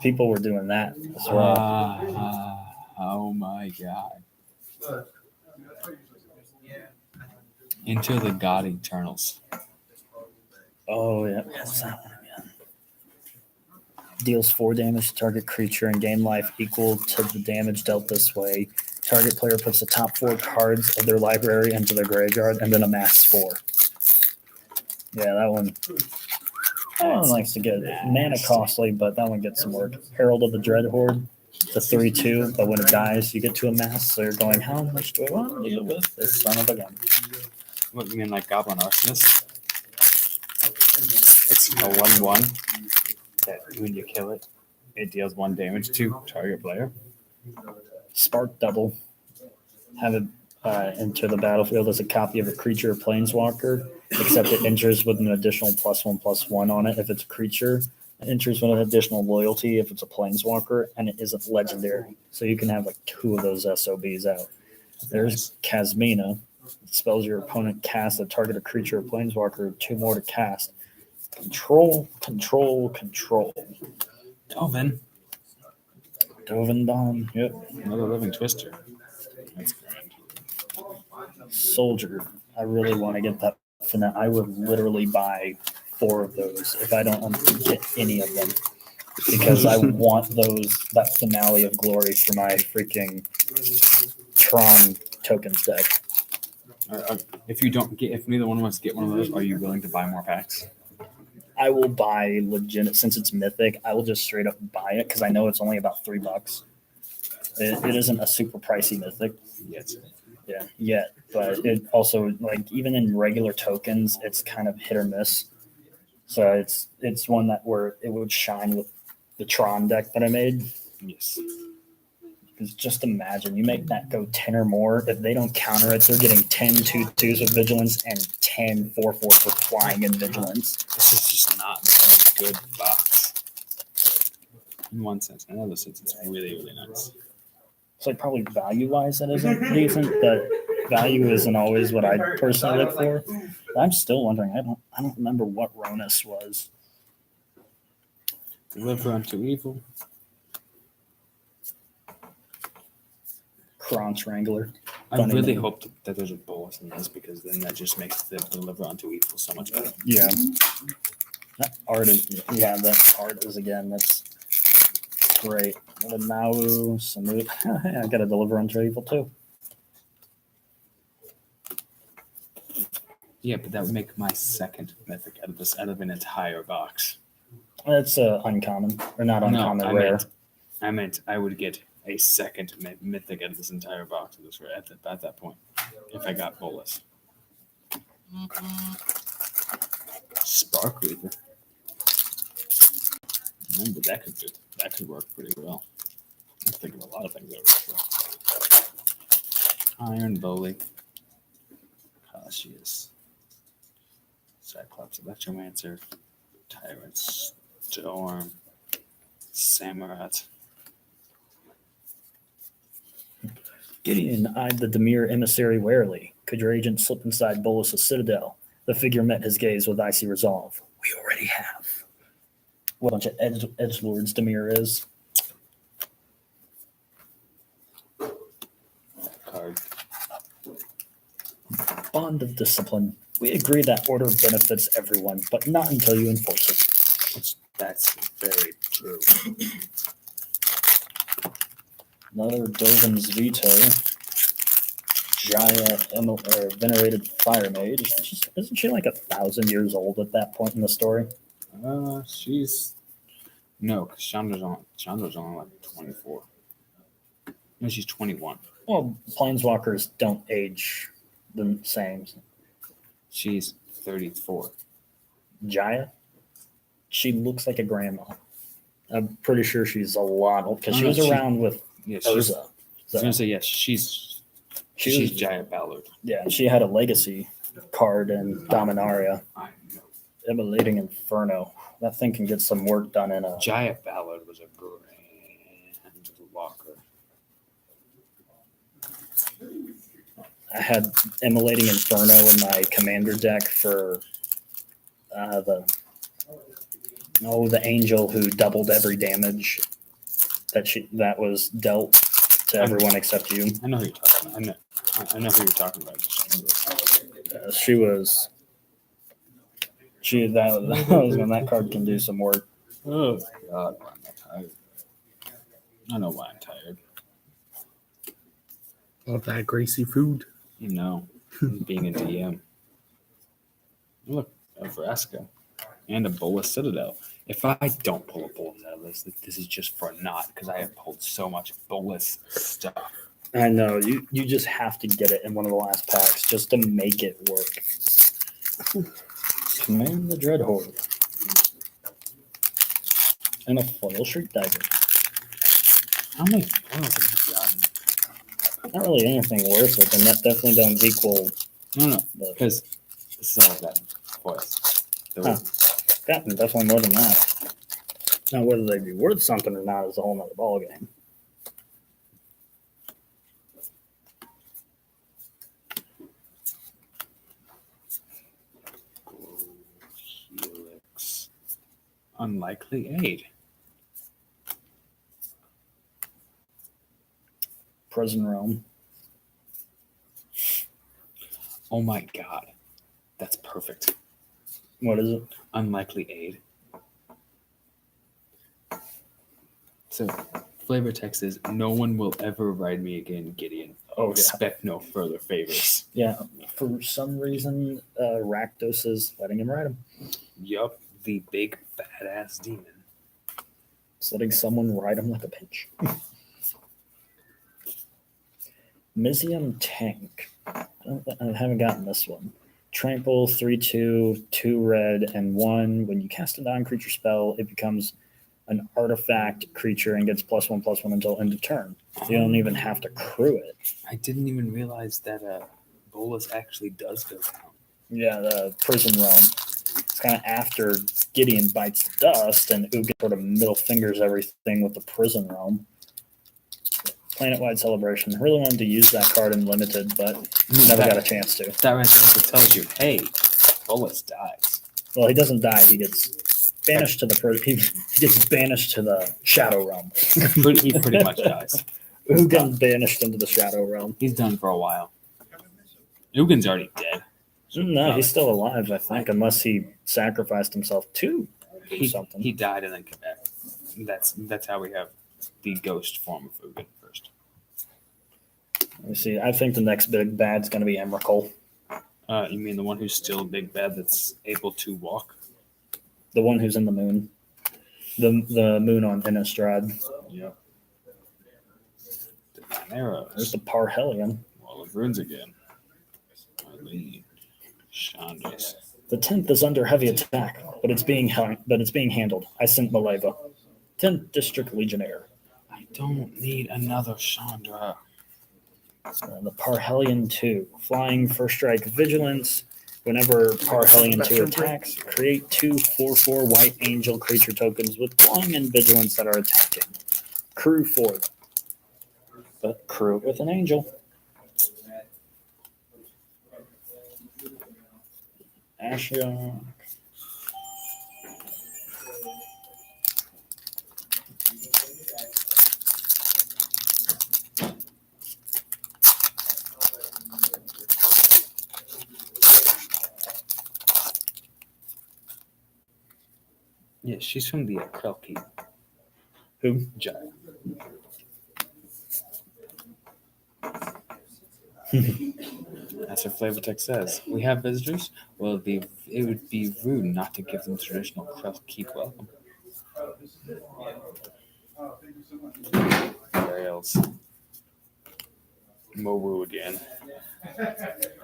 S3: People were doing that as well.
S2: Oh my god. Into the God Eternals.
S3: Oh yeah, what's that one again? Deals 4 damage to target creature and gain life equal to the damage dealt this way. Target player puts the top 4 cards of their library into their graveyard and then amass 4. Yeah, that one. That one likes to get mana costly, but that one gets some work. Herald of the Dread Horde. It's a 3/2, but when it dies, you get to amass. So you're going, how much do I want to deal with this son of a gun?
S2: What you mean, like Goblin Arsonist? It's a 1/1 that when you kill it, it deals 1 damage to target player.
S3: Spark Double. Have it enter the battlefield as a copy of a creature or planeswalker, except it enters with an additional +1/+1 on it if it's a creature. It enters with an additional loyalty if it's a planeswalker, and it isn't legendary. So you can have like 2 of those SOBs out. There's Kasmina. Spells your opponent cast that target a creature or planeswalker, 2 more to cast. Control.
S2: Dovin,
S3: Dovin Dawn. Yep.
S2: another living twister. That's grand.
S3: Soldier. I really want to get that finale. I would literally buy 4 of those if I don't get any of them, because I want that finale of glory for my freaking Tron tokens deck.
S2: If neither one of us get one of those, are you willing to buy more packs?
S3: I will buy legit since it's mythic. I will just straight up buy it because I know it's only about $3. It isn't a super pricey mythic.
S2: Yes.
S3: Yeah, but it also, like, even in regular tokens, it's kind of hit or miss. So it's one that where it would shine with the Tron deck that I made.
S2: Yes.
S3: Because just imagine you make that go 10 or more. If they don't counter it, they're getting 10 2/2s with vigilance and 10 4/4s with flying and vigilance.
S2: This is just not a good box. In one sense. In another sense, it's really, really nice.
S3: So like probably value wise that isn't decent, but value isn't always what I personally look for. But I'm still wondering. I don't remember what Ronus was.
S2: Deliver unto evil.
S3: Kron's Wrangler.
S2: I
S3: Funny
S2: really
S3: name.
S2: hope that there's a bolus in this, because then that just makes the deliver unto evil so much better.
S3: Yeah. That art is again. That's great. What a Maui, Samut. I got to deliver unto evil too.
S2: Yeah, but that would make my second mythic out of an entire box.
S3: That's uncommon, or not uncommon, rare.
S2: I meant I would get a second mythic out of this entire box at that point, if I got bolus. Spark Reaper. Remember, that could work pretty well. I'm thinking of a lot of things that work well. Iron Bully. Cautious. Cyclops Electromancer. Tyrant Storm. Samurott.
S3: Gideon eyed the demure emissary warily. Could your agent slip inside Bolus's citadel? The figure met his gaze with icy resolve. We already have. What a bunch of edgelords Demir is.
S2: Card.
S3: Bond of discipline. We agree that order benefits everyone, but not until you enforce it.
S2: That's very true.
S3: Another Dovin's Veto. Jaya, venerated fire mage. Isn't she like 1,000 years old at that point in the story?
S2: She's no, because Chandra's only like 24. No, she's 21.
S3: Well, planeswalkers don't age the same.
S2: She's 34.
S3: Jaya, she looks like a grandma. I'm pretty sure she's a lot old because she was around with Urza.
S2: I was gonna say yes. She's Giant Ballard.
S3: Yeah, she had a legacy card in Dominaria.
S2: I know.
S3: Immolating Inferno. That thing can get some work done in a.
S2: Giant Ballard was a grand locker.
S3: I had Immolating Inferno in my commander deck for the Oh, the angel who doubled every damage that was dealt to everyone except you.
S2: I know who you're talking about. I know who you're talking about.
S3: That was when that card can do some work.
S2: Oh God, why am I tired? I know why I'm tired.
S1: All that greasy food.
S2: You know, being a DM. Look, a Vraska and a Bolas Citadel. If I don't pull a Bolas out of this is just for naught because I have pulled so much Bolas stuff.
S3: I know you just have to get it in one of the last packs just to make it work. Command the Dread Horde and a foil Shriek Dagger.
S2: How many foils have you gotten?
S3: Not really anything worth it, and that definitely don't equal.
S2: No,
S3: the
S2: because this is all I've gotten. Foils.
S3: Huh. Gotten definitely more than that. Now, whether they be worth something or not is a whole nother ballgame.
S2: Helix. Unlikely aid.
S3: Prison Realm.
S2: Oh my God. That's perfect.
S3: What is it?
S2: Unlikely aid. So, flavor text is no one will ever ride me again, Gideon.
S3: Oh, yeah.
S2: Expect no further favors.
S3: Yeah, for some reason, Rakdos is letting him ride him.
S2: Yup, the big badass demon.
S3: It's letting someone ride him like a bitch. Mizium Tank. I haven't gotten this one. Trample, 3/2, 2 red, and 1. When you cast a non-creature spell, it becomes an artifact creature and gets +1/+1 until end of turn. You don't even have to crew it.
S2: I didn't even realize that Bolas actually does go down.
S3: Yeah, the Prison Realm. It's kind of after Gideon bites the dust and Ugin sort of middle fingers everything with the Prison Realm. Planet-wide celebration. I really wanted to use that card in limited, but never got a chance to.
S2: That right there tells you, hey, Bolas dies.
S3: Well, he doesn't die. He gets banished to the he gets banished to the Shadow Realm.
S2: He pretty much dies.
S3: Ugin banished into the Shadow Realm.
S2: He's done for a while. Ugin's already dead.
S3: No, he's still alive, I think, unless he sacrificed himself to do something.
S2: He died and then came back. That's how we have the ghost form of Ugin first.
S3: Let me see. I think the next big bad's going to be Emrakul.
S2: You mean the one who's still big bad that's able to walk?
S3: The one who's in the moon. The moon on Innistrad.
S2: Yep. Divine Arrows.
S3: There's the Parhelion.
S2: Wall of Runes again. Arlene. Chandras.
S3: The 10th is under heavy attack, but it's being handled. I sent Maleva. 10th District Legionnaire.
S2: I don't need another Chandra.
S3: The Parhelion 2. Flying, first strike, vigilance. Whenever Parhelion 2 attacks, create 2 4/4 white angel creature tokens with flying and vigilance that are attacking. Crew 4. But crew it with an angel. Ashiok.
S2: Yeah, she's from the Krelki.
S3: Who?
S2: Jaya. As her flavor text says, we have visitors. Well, it would be rude not to give them traditional Krelki welcome. Rails. Mowu again.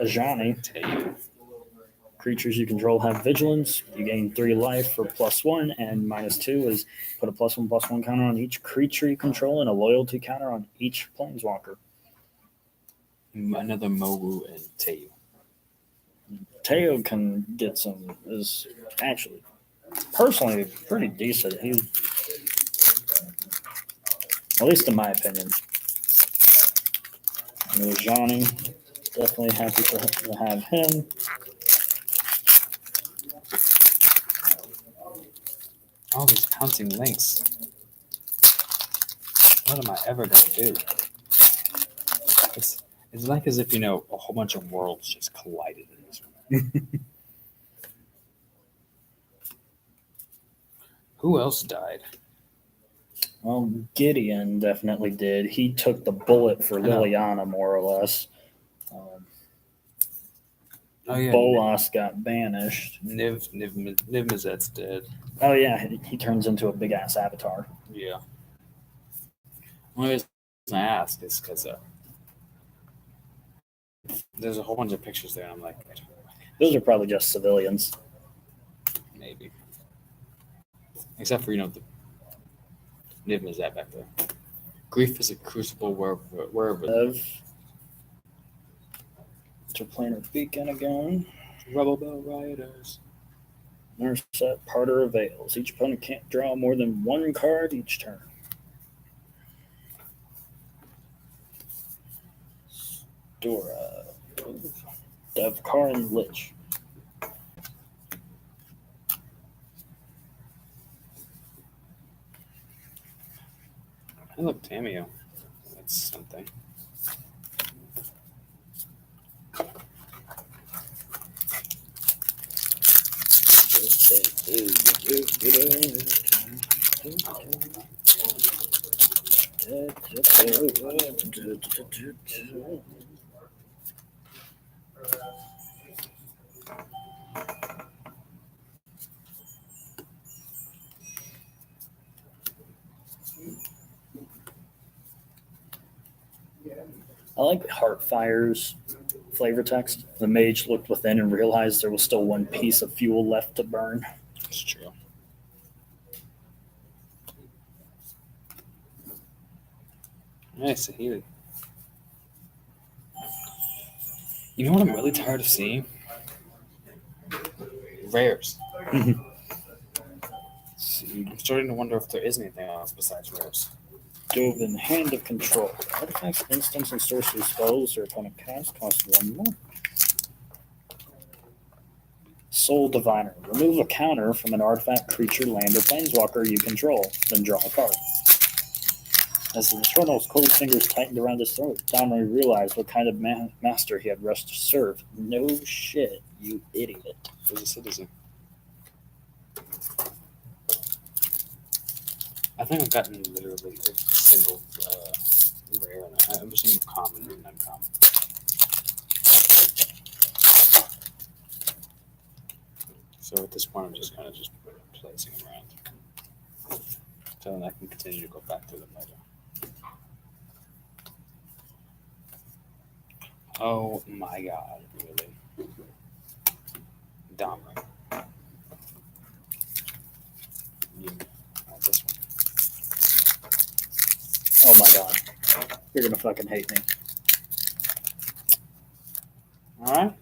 S3: Ajani.
S2: Teu.
S3: Creatures you control have vigilance. You gain 3 life for +1, and -2 is put a +1/+1 counter on each creature you control and a loyalty counter on each planeswalker.
S2: Another Mowu and Teu.
S3: Teo can get is actually personally pretty decent. He's, at least in my opinion. Johnny, definitely happy to have him.
S2: all these pouncing links. What am I ever gonna do? It's like as if, a whole bunch of worlds just collided in this one. Who else died?
S3: Well, Gideon definitely did. He took the bullet for
S2: I know.
S3: Liliana, more or less.
S2: Oh yeah,
S3: Bolas got banished.
S2: Niv-Mizzet's dead.
S3: Oh yeah, he turns into a big ass avatar.
S2: Yeah. Only reason I ask is because there's a whole bunch of pictures there, and I'm like,
S3: Those are probably just civilians.
S2: maybe. Except for, the Niv-Mizzet back there. Grief is a crucible wherever.
S3: Interplanar beacon again.
S2: Rebel Bell Rioters.
S3: Nurse set Parter avails. Each opponent can't draw more than one card each turn. Dora. Devkar and Lich.
S2: I love Tamio. That's something.
S3: I like Heartfire's flavor text. The mage looked within and realized there was still one piece of fuel left to burn.
S2: That's true. Nice, Saheeli. You know what I'm really tired of seeing? Rares. I'm starting to wonder if there is anything else besides rares.
S3: Dovin, Hand of Control. Artifacts, instants, and sorcery spells your opponent cast cost one more. Soul Diviner. Remove a counter from an artifact, creature, land, or planeswalker you control, then draw a card. As the Eternal's cold fingers tightened around his throat, Domri realized what kind of master he had rushed to serve. No shit, you idiot.
S2: As a citizen. I think I've gotten literally a single rare and a single common and uncommon. So at this point, I'm just kind of placing them around. So then I can continue to go back to them later. Oh my god, really? Domri. You. This one.
S3: Oh my god. You're gonna fucking hate me.
S2: Alright.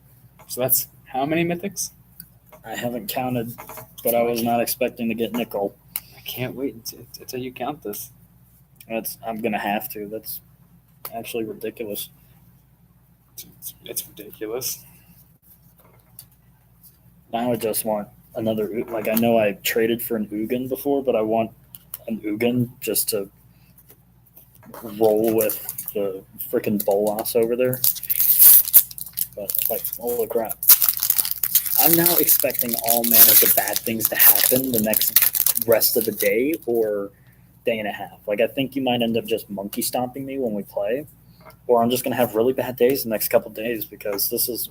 S2: So that's how many mythics?
S3: I haven't counted, but I was not expecting to get nickel.
S2: I can't wait until you count this.
S3: I'm gonna have to. That's actually ridiculous.
S2: It's ridiculous.
S3: Now I just want another. Like, I know I traded for an Ugin before, but I want an Ugin just to roll with the freaking Bolas over there. But like, holy crap! I'm now expecting all manner of bad things to happen the next rest of the day or day and a half. Like, I think you might end up just monkey stomping me when we play, or I'm just gonna have really bad days the next couple of days because this has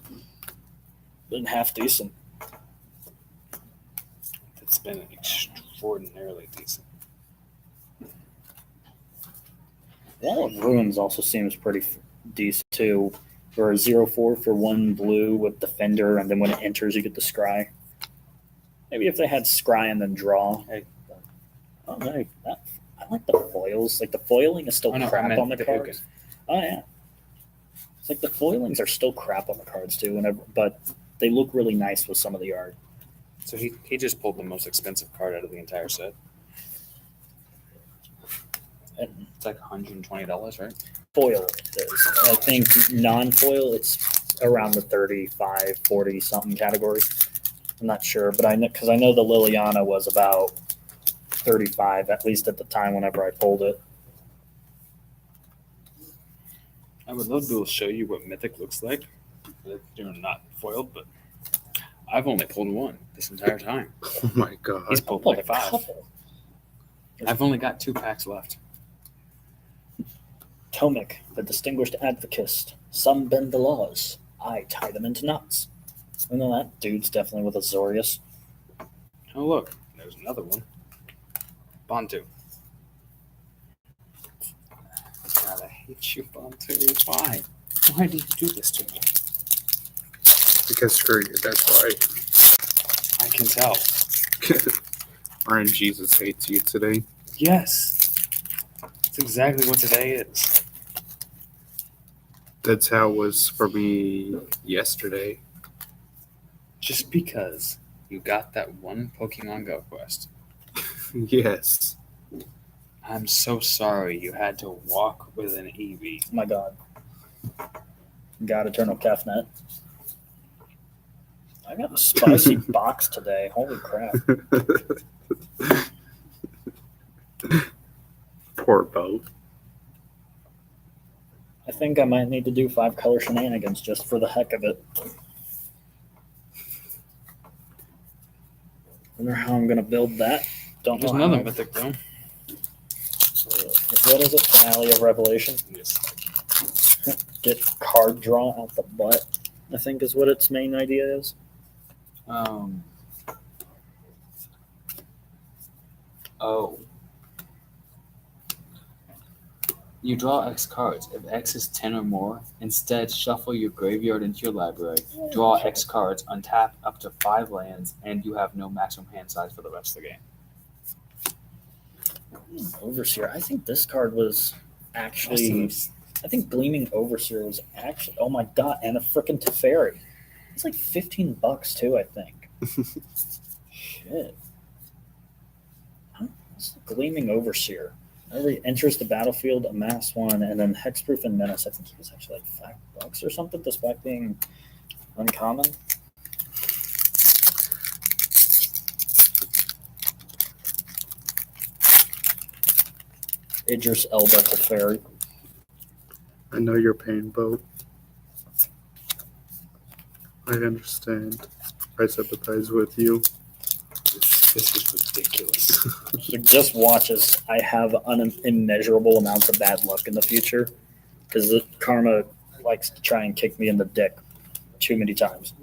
S3: been half decent.
S2: It's been extraordinarily decent.
S3: Wall of Ruins also seems pretty decent too. For a 0/4 for 1 blue with Defender, and then when it enters, you get the Scry. Maybe if they had Scry and then draw.
S2: Hey.
S3: Oh no, I like the foils. Like, the foiling is still crap on the cards. Oh yeah, it's like the foilings are still crap on the cards too. But they look really nice with some of the art.
S2: So he just pulled the most expensive card out of the entire set.
S3: And
S2: It's like $120, right?
S3: foil is. I think non-foil, it's around the 35, 40 something category. I'm not sure, but I know, because I know the Liliana was about 35, at least at the time whenever I pulled it.
S2: I would love to be able to show you what Mythic looks like. You're not foiled, but I've only pulled one this entire time.
S1: Oh my god.
S2: He's
S3: I
S2: pulled
S3: pulled
S2: like
S3: a
S2: 5.
S3: couple.
S2: I've only got 2 packs left.
S3: Tomic, the distinguished advocist. Some bend the laws. I tie them into knots. You know that dude's definitely with Azorius.
S2: Oh, look. There's another one. Bantu. God, I hate you, Bantu. Why? Why do you do this to me?
S1: Because screw you, that's why.
S2: I can tell.
S1: Ryan Jesus hates you today.
S2: Yes. That's exactly what today is.
S1: That's how it was for me yesterday.
S2: Just because you got that one Pokemon Go quest.
S1: Yes.
S2: I'm so sorry you had to walk with an Eevee.
S3: Oh my god. God Eternal Kefnet. I got a spicy box today. Holy crap.
S1: Poor boat.
S3: I think I might need to do 5-color shenanigans just for the heck of it. Wonder how I'm gonna build that. Don't
S2: There's
S3: know
S2: another
S3: how.
S2: Mythic, though.
S3: What is it? Finale of Revelation.
S2: Yes.
S3: Get card draw out the butt, I think is what its main idea is.
S2: Oh. You draw X cards. If X is 10 or more, instead shuffle your graveyard into your library, draw X cards, untap up to 5 lands, and you have no maximum hand size for the rest of the game.
S3: Overseer. I think this card was actually. I think Gleaming Overseer was actually. Oh my god! And a freaking Teferi. It's like $15 too. I think. Shit. Huh? What's the Gleaming Overseer? Every enters the battlefield, amass 1, and then Hexproof and Menace. I think he was actually like $5 or something, despite being uncommon. Idris Elba Teferi.
S1: I know your pain, boat. I understand. I sympathize with you.
S2: This is ridiculous.
S3: So just watch as I have immeasurable amounts of bad luck in the future because the karma likes to try and kick me in the dick too many times.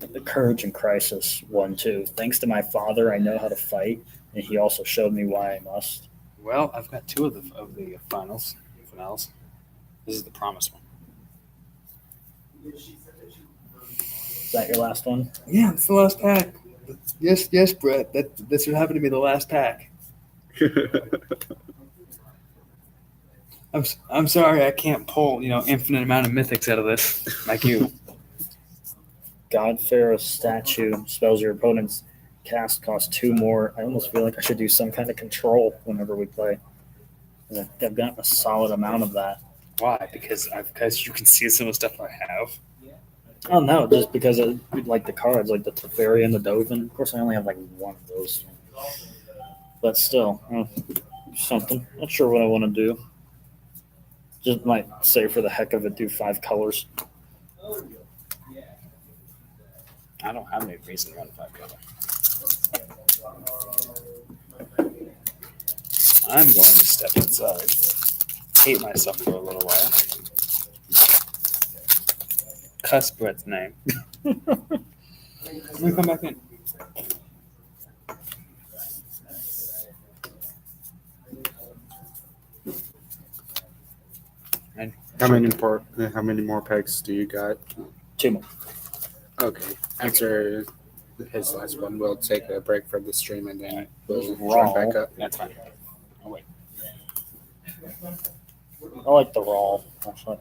S3: The Courage in Crisis 1-2. Thanks to my father, I know how to fight, and he also showed me why I must.
S2: Well, I've got 2 of the finals. This is the promise one.
S3: Is that your last one?
S2: Yeah, it's the last pack. Yes, Brett. This would happen to be the last pack. I'm sorry, I can't pull infinite amount of mythics out of this like you.
S3: God Pharaoh's statue spells your opponent's cast cost 2 more. I almost feel like I should do some kind of control whenever we play. I've gotten a solid amount of that.
S2: Why? Because you can see some of the stuff I have.
S3: Oh no, just because I like the cards, like the Teferi and the Dovin. Of course, I only have like 1 of those, but still, something. Not sure what I want to do. Just might say for the heck of it, do 5 colors.
S2: I don't have any reason to run 5 color. I'm going to step inside, hate myself for a little while. Cuss Brett's name. Let me come back in. And
S1: How many more packs do you got?
S3: 2 more.
S1: Okay. After his last one, we'll take a break from the stream and then we'll
S3: Raw.
S1: join back up.
S2: That's fine. Oh, wait.
S3: I like the raw. Actually.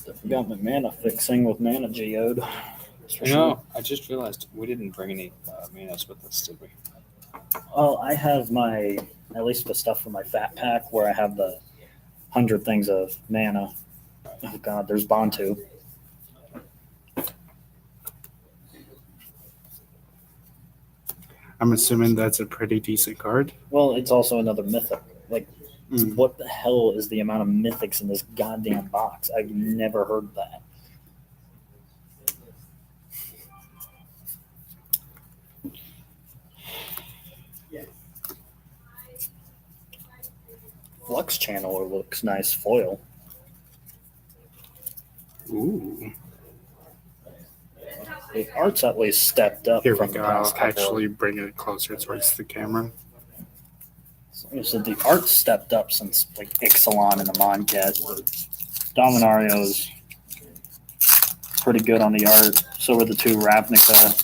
S3: I forgot my mana fixing with Mana Geode. It's for
S2: You
S3: sure.
S2: know, I just realized we didn't bring any mayonnaise with us, did we?
S3: Well, I have my, at least the stuff for my fat pack where I have the 100 things of mana. Oh God, there's Bantu.
S1: I'm assuming that's a pretty decent card.
S3: Well, it's also another mythic. Like,
S1: Mm.
S3: what the hell is the amount of mythics in this goddamn box? I've never heard that. Flux Channeler looks nice foil.
S1: Ooh.
S3: The art's at least stepped up
S1: Here we
S3: from
S1: go.
S3: the
S1: I'll
S3: past couple.
S1: actually bring it closer towards the camera.
S3: So the art's stepped up since like Ixalan and the Moncat. Dominario's pretty good on the art. So were the two Ravnica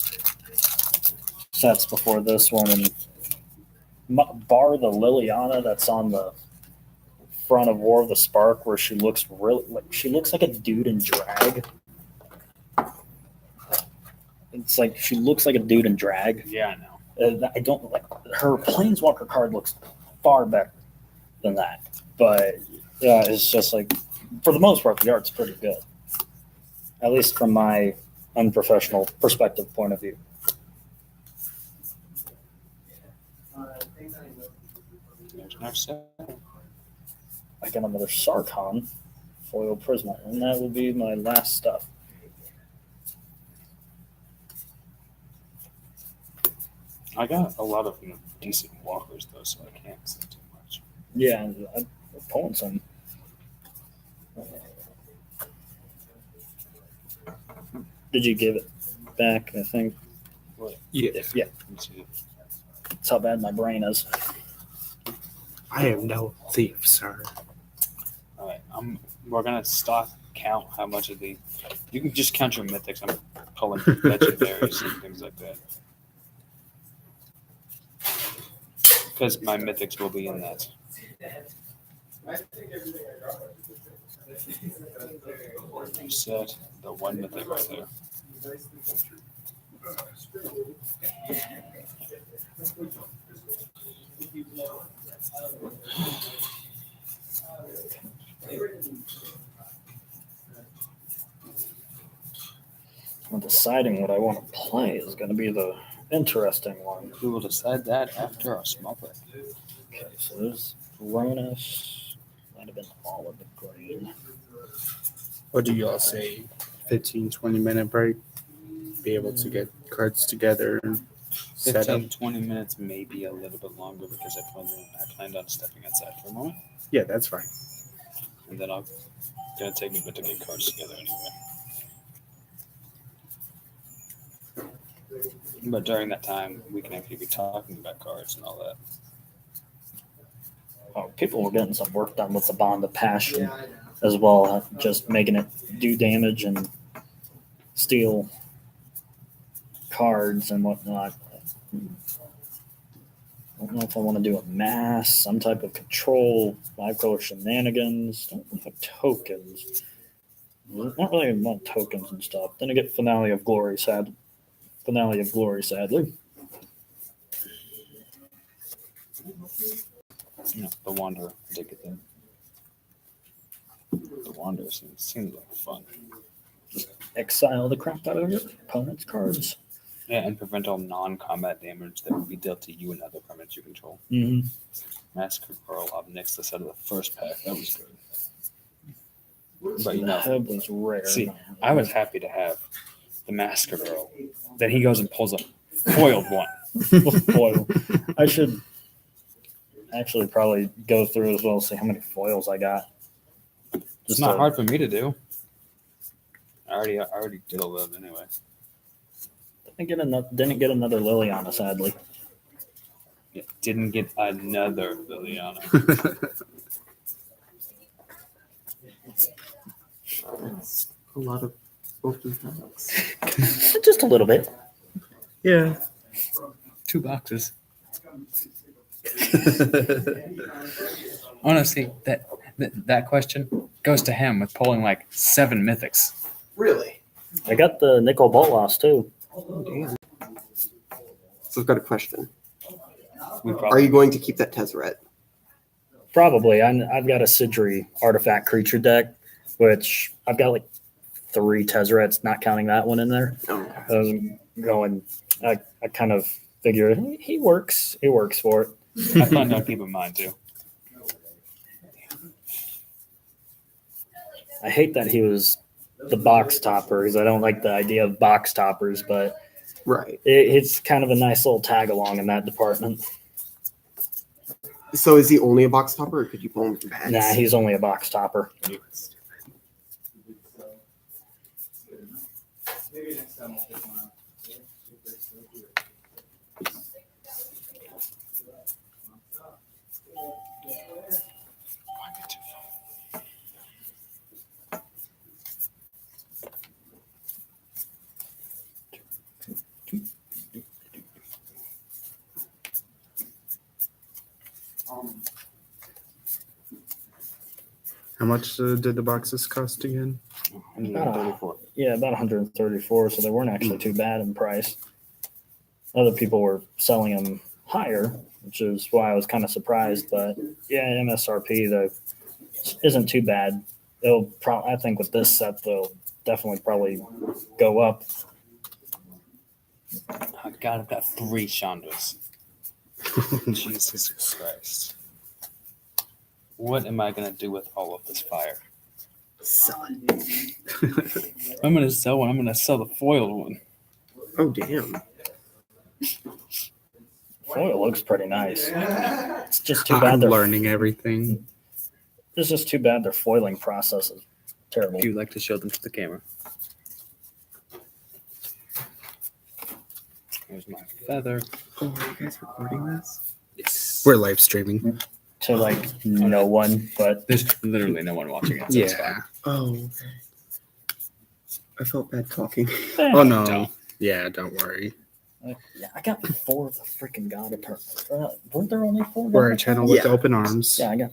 S3: sets before this one, and bar the Liliana that's on the front of War of the Spark, where she looks really like a dude in drag. It's like she looks like a dude in drag.
S2: Yeah, I know.
S3: I don't like her Planeswalker card looks far better than that, but yeah, it's just like for the most part the art's pretty good, at least from my unprofessional perspective point of view.
S2: There's no set.
S3: I got another Sarkhan foil Prisma, and that will be my last stuff.
S2: I got a lot of decent walkers though, so I can't say too much.
S3: Yeah, I'm pulling some. Did you give it back? I think.
S1: Yeah.
S3: Yeah,
S2: Let me see.
S3: that's how bad my brain is.
S1: I am no thief, sir.
S2: All right, we're gonna stock count how much of the. You can just count your mythics. I'm pulling legendaries and things like that. Because my mythics will be in that. Set the one mythic right there.
S3: Well, deciding what I want to play is going to be the interesting one.
S2: We will decide that after our small break.
S3: Okay, so there's Cronus. Might have been all of the green.
S1: What do y'all say? 15, 20-minute break? Be able to get cards together and set up?
S2: 15, 20 minutes, maybe a little bit longer because I planned on stepping outside for a moment.
S1: Yeah, that's fine.
S2: And then I'm going to take me a bit to get cards together anyway. But during that time, we can actually be talking about cards and all that.
S3: Oh, people were getting some work done with the Bond of Passion as well, just making it do damage and steal cards and whatnot. I don't know if I want to do a mass, some type of control, 5-color shenanigans. Don't have tokens. Not really about tokens and stuff. Then I get Finale of Glory, sadly.
S2: You know, the Wanderer did get them. The Wanderer seems like fun.
S3: Exile the crap out of your opponent's cards.
S2: Yeah, and prevent all non-combat damage that would be dealt to you and other permanents you control.
S3: Mm-hmm.
S2: Massacre Pearl up next the set of the first pack. That was good. But
S3: The
S2: you know,
S3: head was rare.
S2: see, I was happy to have the Massacre Pearl. Then he goes and pulls a foiled one.
S3: foil. I should actually probably go through as well, see how many foils I got.
S2: It's not hard for me to do. I already did a little anyway.
S3: Didn't get another Liliana, sadly.
S2: Yeah, didn't get another Liliana.
S1: A lot of open packs.
S3: Just a little bit.
S1: Yeah.
S2: 2 boxes. Honestly, that question goes to him with pulling like 7 mythics.
S4: Really?
S3: I got the nickel Bolas too.
S4: Damn. So I've got a question.
S2: We
S4: Are
S2: probably
S4: you going to keep that Tezzeret?
S3: Probably. I've got a Sidri artifact creature deck, which I've got like 3 Tezzerets, not counting that one in there.
S4: Oh,
S3: I was going. I kind of figured he works. He works for it.
S2: I plan to keep in mind too.
S3: I hate that he was the box topper because I don't like the idea of box toppers, but
S4: right.
S3: it's kind of a nice little tag along in that department.
S4: So is he only a box topper, or could you pull him from bags?
S3: Nah, he's only a box topper.
S1: How much did the boxes cost again?
S2: 134.
S3: Yeah, about 134, so they weren't actually too bad in price. Other people were selling them higher, which is why I was kind of surprised. But yeah, MSRP though isn't too bad. It'll I think with this set they'll definitely probably go up.
S2: Oh God, I've got 3 Chandras. Jesus Christ. What am I going to do with all of this fire?
S4: Sell it.
S2: I'm going to sell one. I'm going to sell the foiled one.
S4: Oh, damn.
S3: Foil looks pretty nice. It's just too
S1: I'm
S3: bad
S1: learning everything.
S3: it's just too bad their foiling process is terrible.
S2: If you'd like to show them to the camera. There's my feather.
S4: Oh, are you guys recording this?
S2: Yes.
S1: We're live streaming.
S3: To like no one, but
S2: There's literally no one watching it. So it's
S1: Yeah.
S2: fine.
S4: Oh, okay. I felt bad talking.
S1: Oh no.
S2: Don't.
S1: Yeah, don't worry.
S3: yeah, I got 4 of the freaking god apart. Weren't there only 4?
S1: We're a channel with
S4: Yeah.
S1: open arms.
S3: Yeah, I got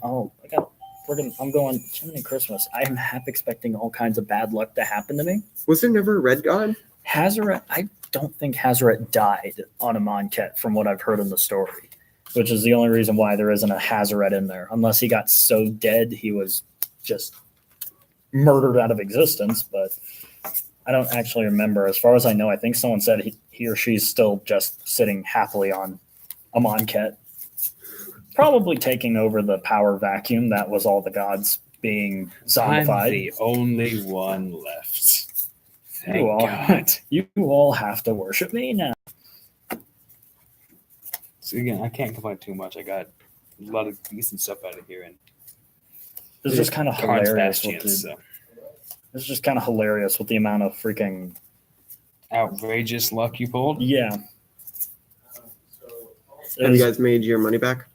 S3: I'm going Jiminy Christmas. I am half expecting all kinds of bad luck to happen to me.
S4: Was there never a red god?
S3: Hazaret, I don't think Hazaret died on a Monket from what I've heard in the story, which is the only reason why there isn't a Hazaret in there, unless he got so dead he was just murdered out of existence. But I don't actually remember. As far as I know, I think someone said he or she's still just sitting happily on a Monket, probably taking over the power vacuum that was all the gods being
S2: I'm
S3: zombified.
S2: the only one left. Thank
S3: You all,
S2: God.
S3: you all have to worship me now.
S2: So again, I can't complain too much. I got a lot of decent stuff out of here, and
S3: It's just kind of
S2: Karn's
S3: hilarious. With
S2: Bastions,
S3: the,
S2: so
S3: it's just kind of hilarious with the amount of freaking
S2: outrageous luck you pulled.
S3: yeah.
S4: Have you guys made your money back?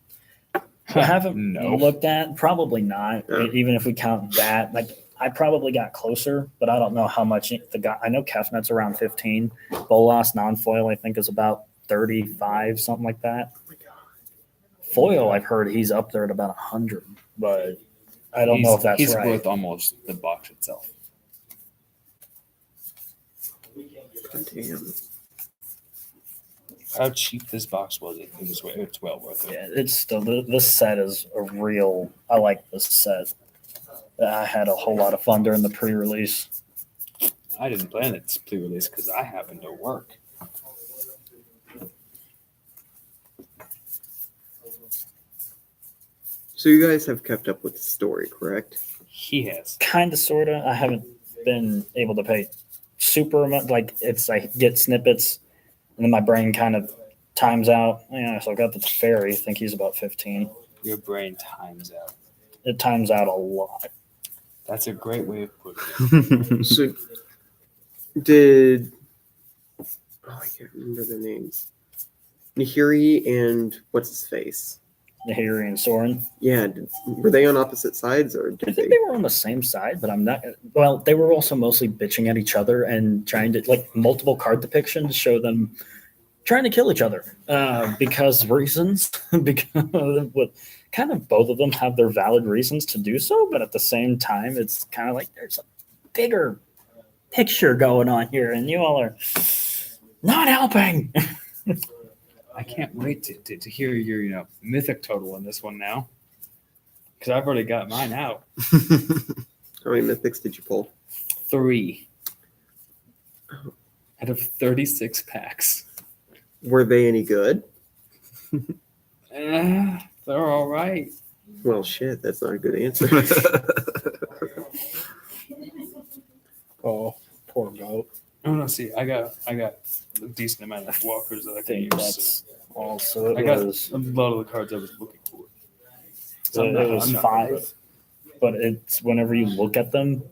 S3: I haven't
S2: No.
S3: looked at, probably not.
S4: Yeah.
S3: Even if we count that, like I probably got closer, but I don't know how much the guy. I know Kefnet's around 15. Bolas non-foil I think is about 35, something like that.
S4: Oh my god.
S3: Foil I've heard he's up there at about 100, but I don't know if that's
S2: he's
S3: right.
S2: worth almost the box itself.
S4: Damn.
S2: How cheap this box was, it's well worth it.
S3: Yeah, it's still this set is a real. I like this set. I had a whole lot of fun during the pre-release.
S2: I didn't plan it to pre-release because I happened to work.
S4: So you guys have kept up with the story, correct?
S2: He has.
S3: Kind of, sort of. I haven't been able to pay super much. Like it's I get snippets, and then my brain kind of times out. Yeah, so I got the fairy. I think he's about 15.
S2: Your brain times out.
S3: It times out a lot.
S2: That's a great way of putting it.
S4: So did I can't remember the names. Nahiri and what's his face?
S3: Nahiri and Soren.
S4: Yeah, were they on opposite sides or
S3: I
S4: did
S3: think
S4: they?
S3: they were on the same side, but I'm not. Well, they were also mostly bitching at each other and trying to like multiple card depictions show them trying to kill each other because reasons. Because with kind of both of them have their valid reasons to do so, but at the same time, it's kind of like there's a bigger picture going on here, and you all are not helping.
S2: I can't wait to hear your mythic total on this one now, because I've already got mine out.
S4: How many mythics did you pull?
S2: 3 out of 36 packs.
S4: Were they any good?
S2: They're all right.
S4: Well, shit, that's not a good answer.
S1: Oh, poor goat.
S2: Oh no, see, I got a decent amount of walkers that I
S3: I
S2: can
S3: think
S2: use.
S3: that's also
S2: I
S3: it
S2: got
S3: was.
S2: a lot of the cards I was looking for.
S3: So it was 5, but it's whenever you look at them.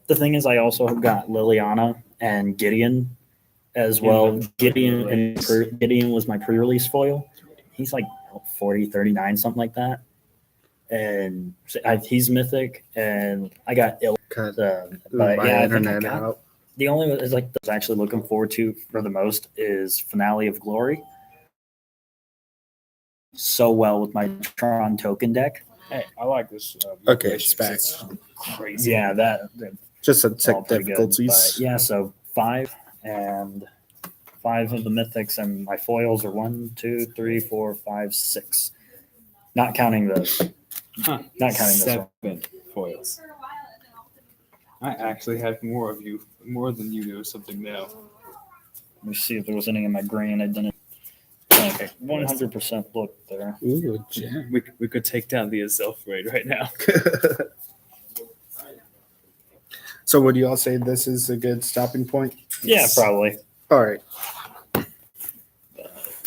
S3: The thing is, I also have got Liliana and Gideon as
S2: Yeah,
S3: well.
S2: that's
S3: Gideon was my pre-release foil. He's like 40, 39, something like that. And he's mythic, and I got ill.
S1: Cut
S3: But
S1: my
S3: yeah, I think I
S1: internet
S3: got
S1: out.
S3: the only one is like I was actually looking forward to for the most is Finale of Glory. So well with my Tron token deck.
S2: Hey, I like this.
S1: Okay,
S2: Revelation,
S1: it's back.
S2: 'cause it's crazy.
S3: Yeah, that
S1: Just a
S3: it's all
S1: tick
S3: pretty good.
S1: difficulties.
S3: But yeah, so 5 of the mythics, and my foils are 1, 2, 3, 4, 5, 6. Not counting the
S2: Huh.
S3: not counting this one.
S2: 7 foils. I actually have more than you do. Something now.
S3: Let me see if there was any in my green. I didn't. Okay, 100% look there.
S1: Ooh, a gem.
S2: We could take down the Azelf raid right now.
S1: So would you all say this is a good stopping point?
S3: Yeah, probably.
S1: All right.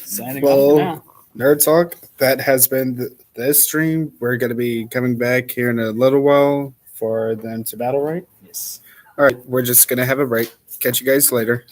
S2: Signing
S1: Well,
S2: off for now.
S1: Nerd Talk, that has been this stream. We're going to be coming back here in a little while for them to battle, right?
S2: Yes.
S1: All right. We're just going to have a break. Catch you guys later.